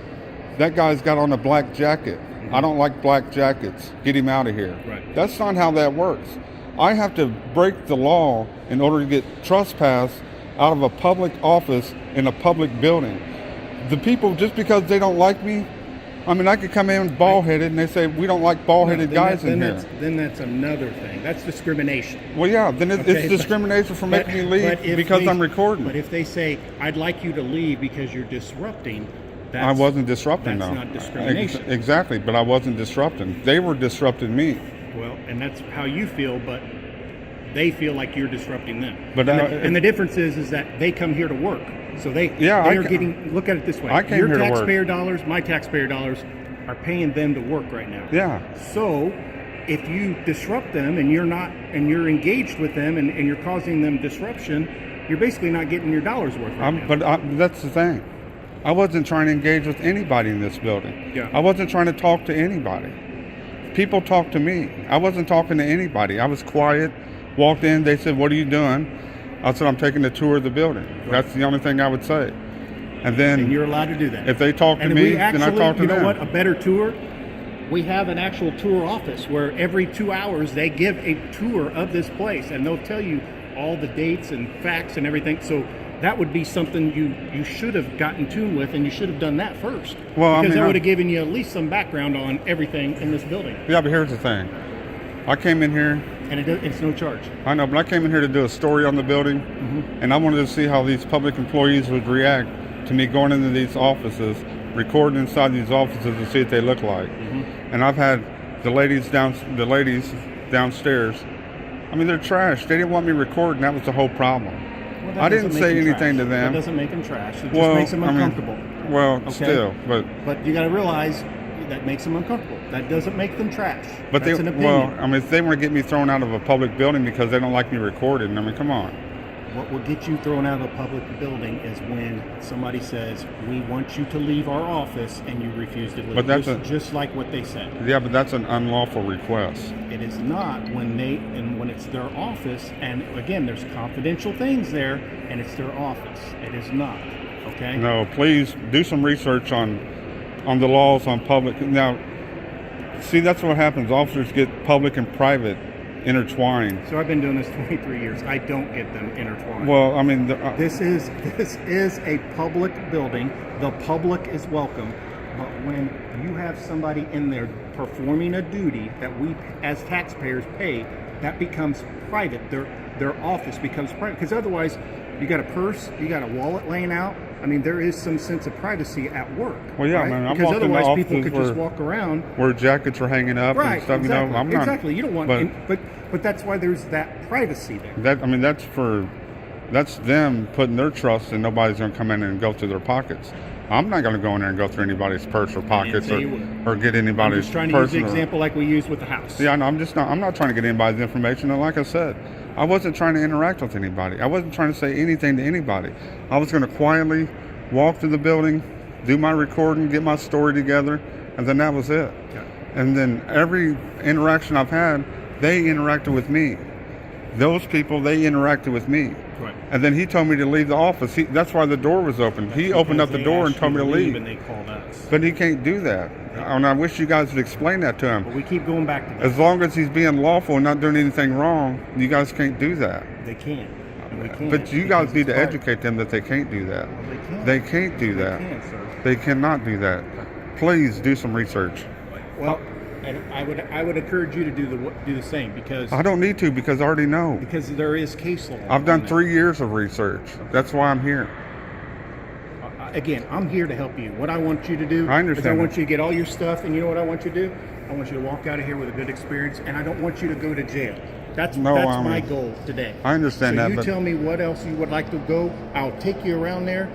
that guy's got on a black jacket. I don't like black jackets. Get him out of here. Right. That's not how that works. I have to break the law in order to get trespass out of a public office in a public building. The people, just because they don't like me, I mean, I could come in bald-headed and they say, we don't like bald-headed guys in here. Then that's another thing. That's discrimination. Well, yeah, then it's discrimination for making me leave because I'm recording. But if they say, I'd like you to leave because you're disrupting, I wasn't disrupting, that's though. not discrimination. Exactly, but I wasn't disrupting. They were disrupting me. Well, and that's how you feel, but they feel like you're disrupting them. But and the difference is that they come here to work. So they are getting, look at it this way. I came here to work. Your taxpayer dollars, my taxpayer dollars are paying them to work right now. Yeah. So if you disrupt them and you're engaged with them and you're causing them disruption, you're basically not getting your dollars worth right now. But that's the thing. I wasn't trying to engage with anybody in this building. Yeah. I wasn't trying to talk to anybody. People talked to me. I wasn't talking to anybody. I was quiet, walked in, they said, what are you doing? I said, I'm taking a tour of the building. Right. That's the only thing I would say. And you're allowed to do that. If they talk to me, then I talk to them. You know what? A better tour? We have an actual tour office where every 2 hours they give a tour of this place and they'll tell you all the dates and facts and everything. So that would be something you should have gotten tuned with, and you should have done that first. Well, because that would have given you at least some background on everything in this building. Yeah, but here's the thing. I came in here. And it's no charge. I know, but I came in here to do a story on the building, and I wanted to see how these public employees would react to me going into these offices, recording inside these offices to see what they look like. And I've had the ladies downstairs. I mean, they're trash. They didn't want me recording. That was the whole problem. Well, I didn't say anything to them. That doesn't make them trash. It just makes them uncomfortable. Still, but you got to realize that makes them uncomfortable. That doesn't make them trash. But that's an opinion. if they want to get me thrown out of a public building because they don't like me recording, I mean, come on. What will get you thrown out of a public building is when somebody says, we want you to leave our office, and you refuse to leave. But that's just like what they said. Yeah, but that's an unlawful request. It is not when it's their office, and again, there's confidential things there, and it's their office. It is not, okay? No, please do some research on the laws on public. Now, see, that's what happens. Officers get public and private intertwined. So I've been doing this 23 years. I don't get them intertwined. Well, I mean, this is a public building. The public is welcome. But when you have somebody in there performing a duty that we as taxpayers pay, that becomes private. Their office becomes private. Because otherwise, you got a purse, you got a wallet laying out. I mean, there is some sense of privacy at work. Well, yeah, right? man. I'm because walking otherwise, the people offices could just walk around where jackets are hanging up right, and stuff. Exactly, You know, I'm not exactly. You don't want, but that's why there's that privacy there. That's them putting their trust in nobody's going to come in and go through their pockets. I'm not going to go in there and go through anybody's purse or pockets or get anybody's. I'm just trying to use the example like we used with the house. Yeah, no, I'm not trying to get anybody's information. And like I said, I wasn't trying to interact with anybody. I wasn't trying to say anything to anybody. I was going to quietly walk through the building, do my recording, get my story together, and then that was it. Okay. And then every interaction I've had, they interacted with me. Those people, they interacted with me. Right. And then he told me to leave the office. That's why the door was open. He opened up the door and told me to leave. And they called us. But he can't do that. And I wish you guys would explain that to him. But we keep going back to that. As long as he's being lawful and not doing anything wrong, you guys can't do that. They can't. We can't. But you guys need to educate them that they can't do that. They They can't do that. can't, sir. They cannot do that. Please do some research. Well, and I would encourage you to do the same because I don't need to because I already know. Because there is case law. I've done 3 years of research. That's why I'm here. Again, I'm here to help you. What I want you to do I is understand I want that. you to get all your stuff, and you know what I want you to do? I want you to walk out of here with a good experience, and I don't want you to go to jail. That's my goal today. I understand that. So you but tell me what else you would like to go. I'll take you around there,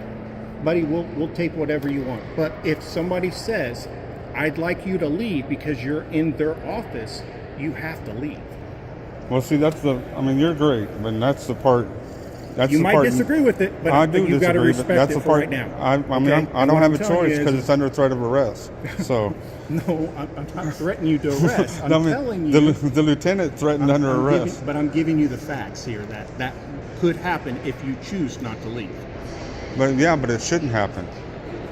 buddy. We'll take whatever you want. But if somebody says, "I'd like you to leave because you're in their office," you have to leave. Well, see, you're great, but that's the part. You might disagree with it, but I do you've got to disagree, but respect that's it the for part. right now. I don't have a choice because it's under threat of arrest. So. No, I'm not threatening you to arrest. I'm telling you. The lieutenant threatened under arrest. But I'm giving you the facts here that could happen if you choose not to leave. But it shouldn't happen.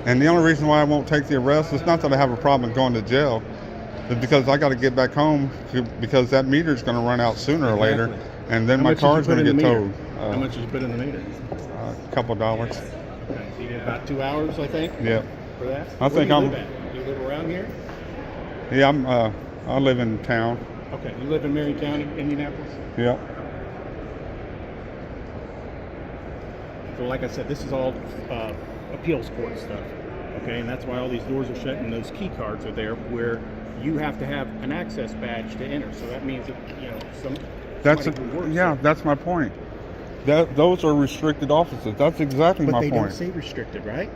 And the only reason why I won't take the arrest is not that I have a problem going to jail. It's because I got to get back home because that meter's going to run out sooner or later. And then my car's going to get towed. How much did you put in the meter? A couple of dollars. Okay, so you did about 2 hours, I think? Yep. For that? I think Where do you live at? You live around here? Yeah, I live in town. Okay, you live in Marion County, Indianapolis? Yep. So like I said, this is all appeals court stuff. Okay, and that's why all these doors are shut and those key cards are there where you have to have an access badge to enter. So that means that, That's my point. Those are restricted offices. That's exactly my point. But they don't say restricted, right?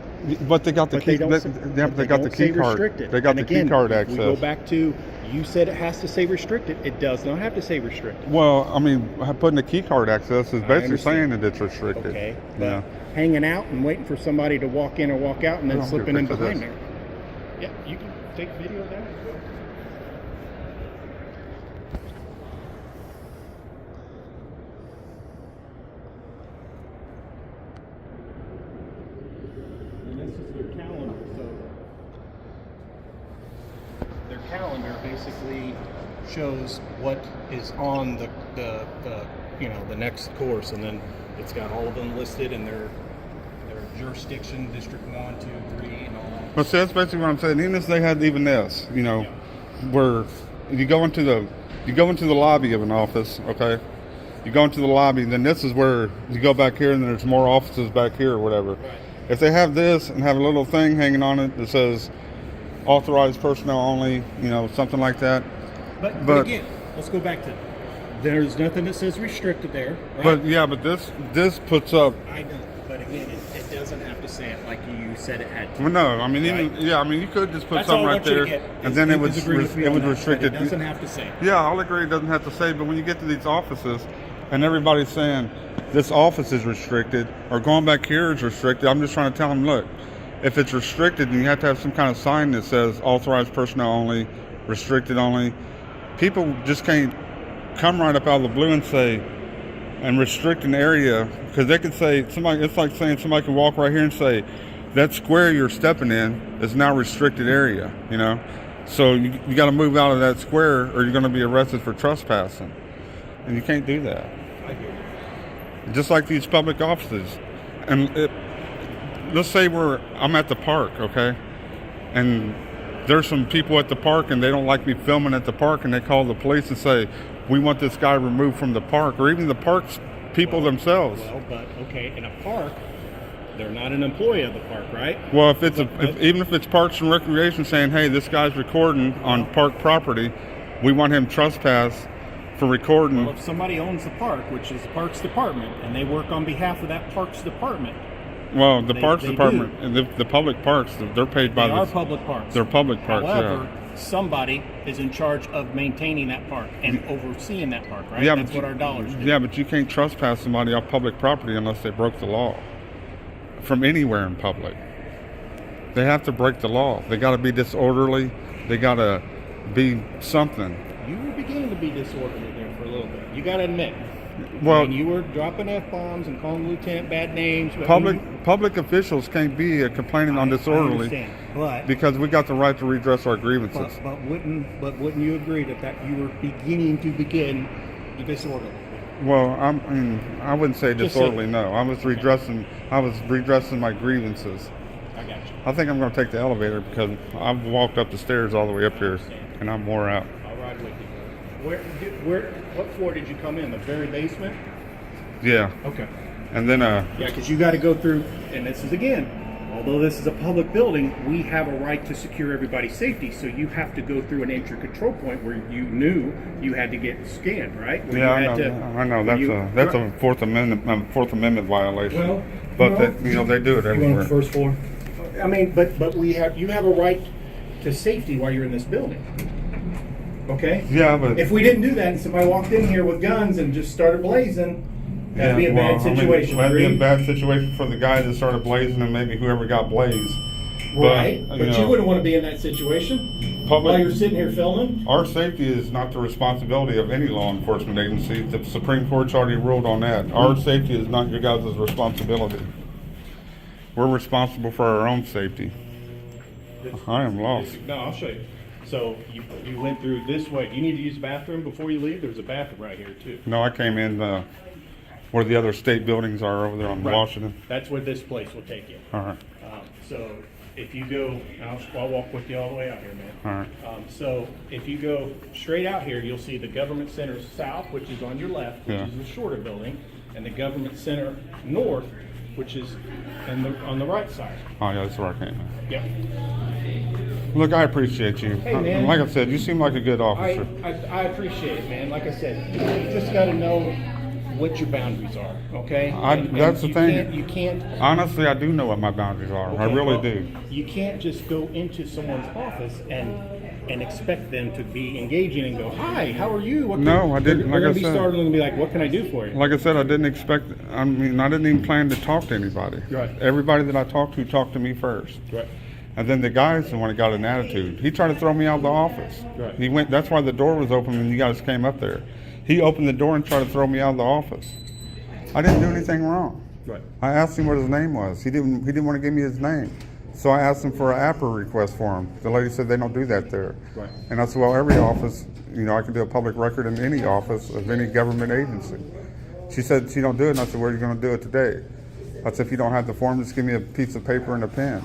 But they got the key. They got the key card. They got the key card access. We go back to you said it has to say restricted. It does not have to say restricted. Well, I mean, putting the key card access is basically saying that it's restricted. Okay. But hanging out and waiting for somebody to walk in or walk out and then slipping in behind there. Yeah, you can take video of that. Calendar basically shows what is on the next course, and then it's got all of them listed and their jurisdiction, District 1, 2, 3, and all that. But see, that's basically what I'm saying. Even if they had this, where you go into the lobby of an office, okay? You go into the lobby, and then this is where you go back here, and then there's more offices back here or whatever. Right. If they have this and have a little thing hanging on it that says authorized personnel only, something like that. But again, let's go back to there's nothing that says restricted there. Right? But this puts up. I know, but again, it doesn't have to say it like you said it had to. Well, no, I mean you could just put something right there, and then it would restrict it. It doesn't have to say. Yeah, I'll agree. It doesn't have to say, but when you get to these offices, and everybody's saying this office is restricted or going back here is restricted, I'm just trying to tell them, look. If it's restricted, then you have to have some kind of sign that says authorized personnel only, restricted only. People just can't come right up out of the blue and say, and restrict an area, because they could say, it's like saying somebody can walk right here and say, that square you're stepping in is now restricted area, So you got to move out of that square or you're going to be arrested for trespassing. And you can't do that. Just like these public offices. And let's say I'm at the park, okay? and there's some people at the park and they don't like me filming at the park, and they call the police and say, we want this guy removed from the park, or even the park's people themselves. Well, but okay, in a park, they're not an employee of the park, right? Well, even if it's Parks and Recreation saying, hey, this guy's recording on park property, we want him trespass for recording. Well, if somebody owns the park, which is the Parks Department, and they work on behalf of that Parks Department. Well, the Parks Department and the public parks, they're paid by They are public parks. They're public parks, However, somebody is in charge of maintaining that park and overseeing that park, right? Yeah, That's what our dollars do. Yeah, but you can't trespass somebody off public property unless they broke the law from anywhere in public. They have to break the law. They got to be disorderly. They got to be something. You were beginning to be disorderly there for a little bit. You got to admit. Well, I mean, you were dropping F-bombs and calling the lieutenant bad names. Public officials can't be complaining on disorderly, I understand, but because we got the right to redress our grievances. But wouldn't you agree that you were beginning to begin disorderly? Well, I wouldn't say disorderly. No, I was redressing my grievances. I got you. I think I'm going to take the elevator because I've walked up the stairs all the way up here, and I'm wore out. I'll ride with you. What floor did you come in? The very basement? Yeah. Okay. And then yeah, because you got to go through, and this is again, although this is a public building, we have a right to secure everybody's safety. So you have to go through an entry control point where you knew you had to get scanned, right? Where I know. That's a Fourth Amendment violation. Well, but they do it everywhere. You want the first floor? I mean, but you have a right to safety while you're in this building. Okay? Yeah, but if we didn't do that and somebody walked in here with guns and just started blazing, that'd be a bad situation. That'd be a bad situation for the guy that started blazing and maybe whoever got blazed. Right, but you wouldn't want to be in that situation while you're sitting here filming. Our safety is not the responsibility of any law enforcement agency. The Supreme Court's already ruled on that. Our safety is not your guys' responsibility. We're responsible for our own safety. I am lost. No, I'll show you. So you went through this way. Do you need to use the bathroom before you leave? There's a bathroom right here too. No, I came in where the other state buildings are over there on Washington. That's where this place will take you. All right. So if you go, I'll walk with you all the way out here, man. All right. So if you go straight out here, you'll see the Government Center South, which is on your left, which is the shorter building, and the Government Center North, which is on the right side. Oh yeah, that's where I came in. Yep. Look, I appreciate you. Hey, man. Like I said, you seem like a good officer. I appreciate it, man. Like I said, you just got to know what your boundaries are, okay? That's the thing. You can't. Honestly, I do know what my boundaries are. Okay, I really do. You can't just go into someone's office and expect them to be engaging and go, "Hi, how are you?" No, I didn't. They're Like I gonna be said, startled and be like, "What can I do for you?" like I said, I didn't expect. I didn't even plan to talk to anybody. Right. Everybody that I talked to me first. Right. And then the guy's the one that got an attitude. He tried to throw me out of the office. Right. He went. That's why the door was open when you guys came up there. He opened the door and tried to throw me out of the office. I didn't do anything wrong. Right. I asked him what his name was. He didn't want to give me his name. So I asked him for an APRA request for him. The lady said they don't do that there. Right. And I said, well, every office, I can do a public record in any office of any government agency. She said she don't do it, and I said, where are you going to do it today? I said, if you don't have the form, just give me a piece of paper and a pen.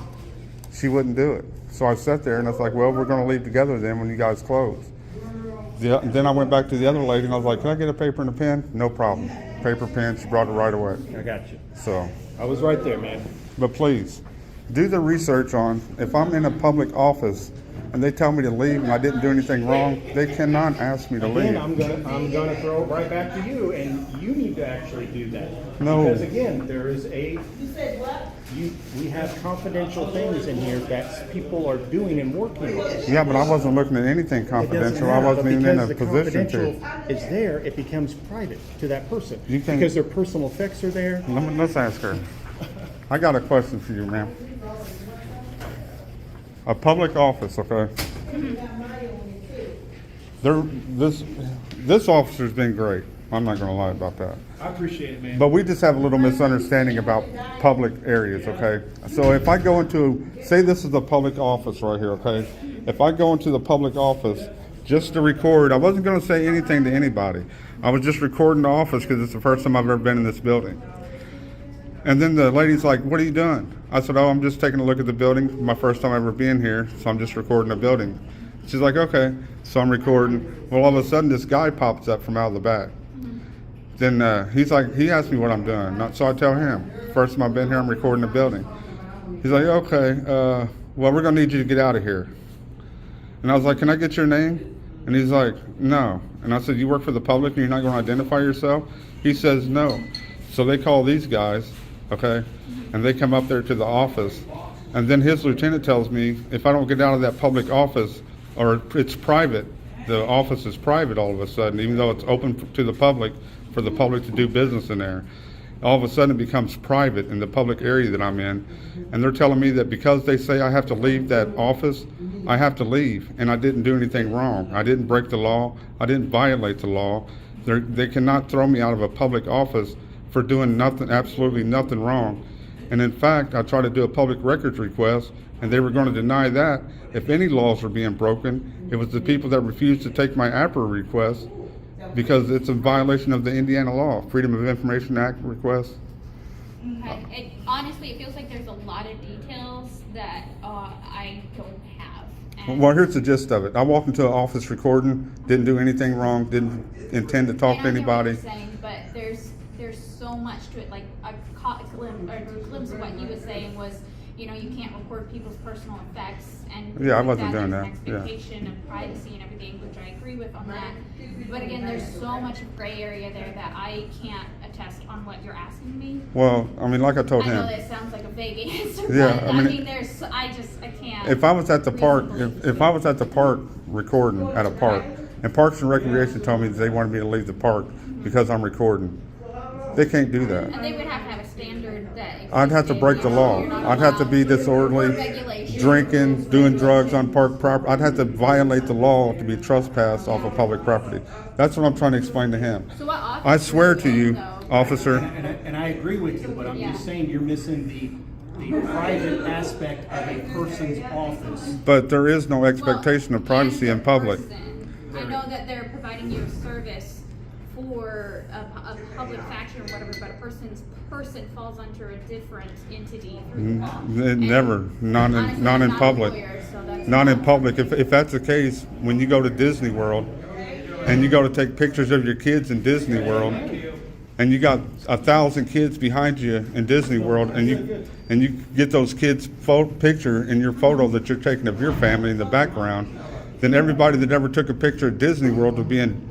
She wouldn't do it. So I sat there and I was like, well, we're going to leave together then when you guys close. Then I went back to the other lady and I was like, can I get a paper and a pen? No problem. Paper, pen, she brought it right away. I got you. So I was right there, man. But please, do the research on if I'm in a public office and they tell me to leave and I didn't do anything wrong, they cannot ask me to leave. I'm gonna throw it right back to you, and you need to actually do that. No. Because again, there is You said what? we have confidential things in here that people are doing and working with. Yeah, but I wasn't looking at anything confidential. I wasn't even in a position to. Because the confidential is there, it becomes private to that person. You can- Because their personal effects are there. Let's ask her. I got a question for you, ma'am. A public office, okay? This officer's been great. I'm not going to lie about that. I appreciate it, man. But we just have a little misunderstanding about public areas, okay? So if I go into, say this is a public office right here, okay? If I go into the public office just to record, I wasn't going to say anything to anybody. I was just recording the office because it's the first time I've ever been in this building. And then the lady's like, what are you doing? I said, oh, I'm just taking a look at the building. My first time ever being here, so I'm just recording the building. She's like, okay. So I'm recording. Well, all of a sudden, this guy pops up from out of the back. Then he's like, he asked me what I'm doing. So I tell him, first time I've been here, I'm recording the building. He's like, okay, well, we're going to need you to get out of here. And I was like, can I get your name? And he's like, no. And I said, you work for the public and you're not going to identify yourself? He says, no. So they call these guys, okay, and they come up there to the office. And then his lieutenant tells me, if I don't get out of that public office, or it's private, the office is private all of a sudden, even though it's open to the public, for the public to do business in there. All of a sudden it becomes private in the public area that I'm in. And they're telling me that because they say I have to leave that office, I have to leave. And I didn't do anything wrong. I didn't break the law. I didn't violate the law. They cannot throw me out of a public office for doing nothing, absolutely nothing wrong. And in fact, I tried to do a public records request, and they were going to deny that. If any laws were being broken, it was the people that refused to take my APRA request, because it's a violation of the Indiana law, Freedom of Information Act request. Okay. Honestly, it feels like there's a lot of details that I don't have. And Well, here's the gist of it. I walked into an office recording, didn't do anything wrong, didn't intend to talk to anybody. I know what you're saying, but there's so much to it. Like I caught a glimpse of what he was saying was, you know, you can't record people's personal effects, and Yeah, I wasn't doing there's that. an expectation of privacy and everything, which I agree with on that. But again, there's so much gray area there that I can't attest on what you're asking me. Well, I mean, like I told I know him. that sounds like a vague answer, Yeah, but I mean, I can't. If I was at the park, if I was at the park recording at a park, and Parks and Recreation told me that they wanted me to leave the park because I'm recording, they can't do that. And they would have to have a standard that I'd have to break the law. I'd have to be disorderly, drinking, doing drugs on park property. I'd have to violate the law to be trespassed off of public property. That's what I'm trying to explain to him. So what I swear to you, officer. And I agree with you, but I'm just saying you're missing the private aspect of a person's office. But there is no expectation of privacy in public. I know that they're providing you a service for a public faction or whatever, but a person falls under a different entity through the law. Never, not in public. Not in public. If that's the case, when you go to Disney World and you go to take pictures of your kids in Disney World, and you got 1,000 kids behind you in Disney World, and you get those kids' picture in your photo that you're taking of your family in the background, then everybody that ever took a picture at Disney World would be in,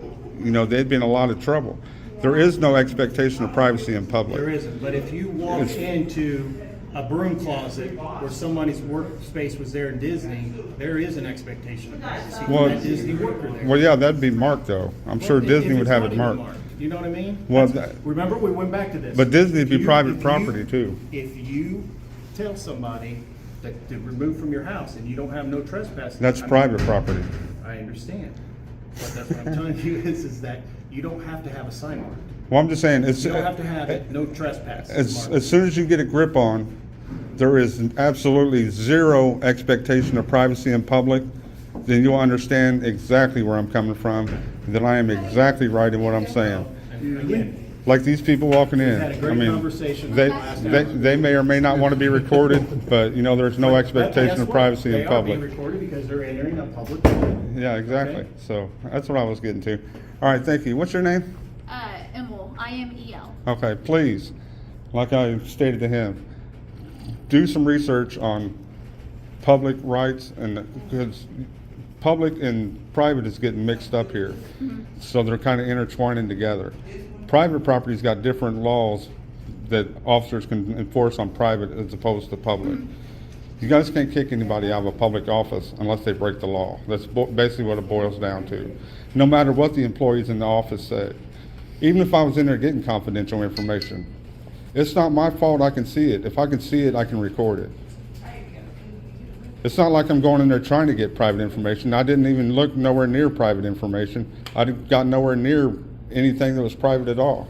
they'd be in a lot of trouble. There is no expectation of privacy in public. There isn't, but if you walk into a broom closet where somebody's workspace was there in Disney, there is an expectation of privacy for that Disney worker there. Well, yeah, that'd be marked though. I'm sure Disney would have it marked. You know what I mean? Well, remember, we went back to this. But Disney would be private property too. If you tell somebody to remove from your house and you don't have no trespassing. That's private property. I understand. But that's what I'm telling you is that you don't have to have a sign mark. Well, I'm just saying, You don't have to have it, no trespass. as soon as you get a grip on, there is absolutely zero expectation of privacy in public, then you'll understand exactly where I'm coming from, and that I am exactly right in what I'm saying. Again, Like these people walking in. had a great conversation they, last they may or may not want to be recorded, but there's no expectation of privacy in public. They are being recorded because they're entering a public building. Yeah, exactly. So that's what I was getting to. All right, thank you. What's your name? Emil, I-M-E-L. Okay, please, like I stated to him, do some research on public rights, and because public and private is getting mixed up here. So they're kind of intertwining together. Private property's got different laws that officers can enforce on private as opposed to public. You guys can't kick anybody out of a public office unless they break the law. That's basically what it boils down to. No matter what the employees in the office say. Even if I was in there getting confidential information, it's not my fault I can see it. If I can see it, I can record it. It's not like I'm going in there trying to get private information. I didn't even look nowhere near private information. I got nowhere near anything that was private at all.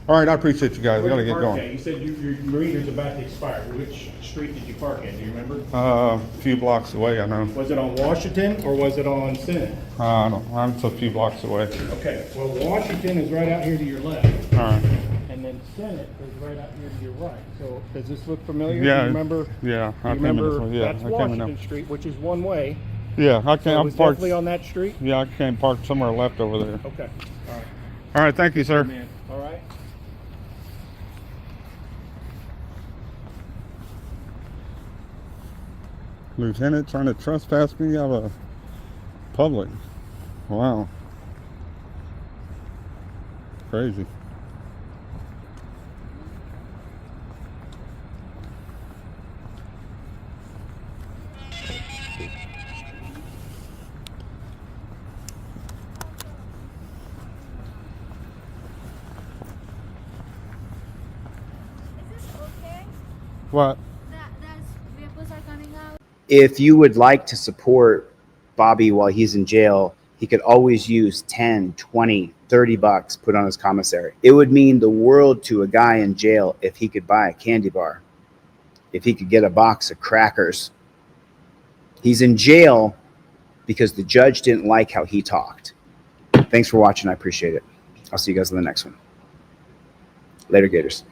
All right, I appreciate you guys. I gotta get going. You said your meter's about to expire. Which street did you park at? Do you remember? A few blocks away, I know. Was it on Washington or was it on Senate? I don't know. I'm a few blocks away. Okay, well, Washington is right out here to your left. All right. And and then Senate is right out here to your right. So does this look familiar? Yeah. Do you remember? Yeah. You I came in this remember one. Yeah. that's I came in Washington there. Street, which is one way. Yeah. I So can't. it I'm was parked. definitely on that street? Yeah. I came parked somewhere left over there. Okay. All right. All right. Thank you, sir. Man. All right. Lieutenant trying to trespass me out of public. Wow. Crazy. What? If you would like to support Bobby while he's in jail, he could always use 10, 20, 30 bucks put on his commissary. It would mean the world to a guy in jail if he could buy a candy bar, if he could get a box of crackers. He's in jail because the judge didn't like how he talked. Thanks for watching. I appreciate it. I'll see you guys in the next one. Later, Gators.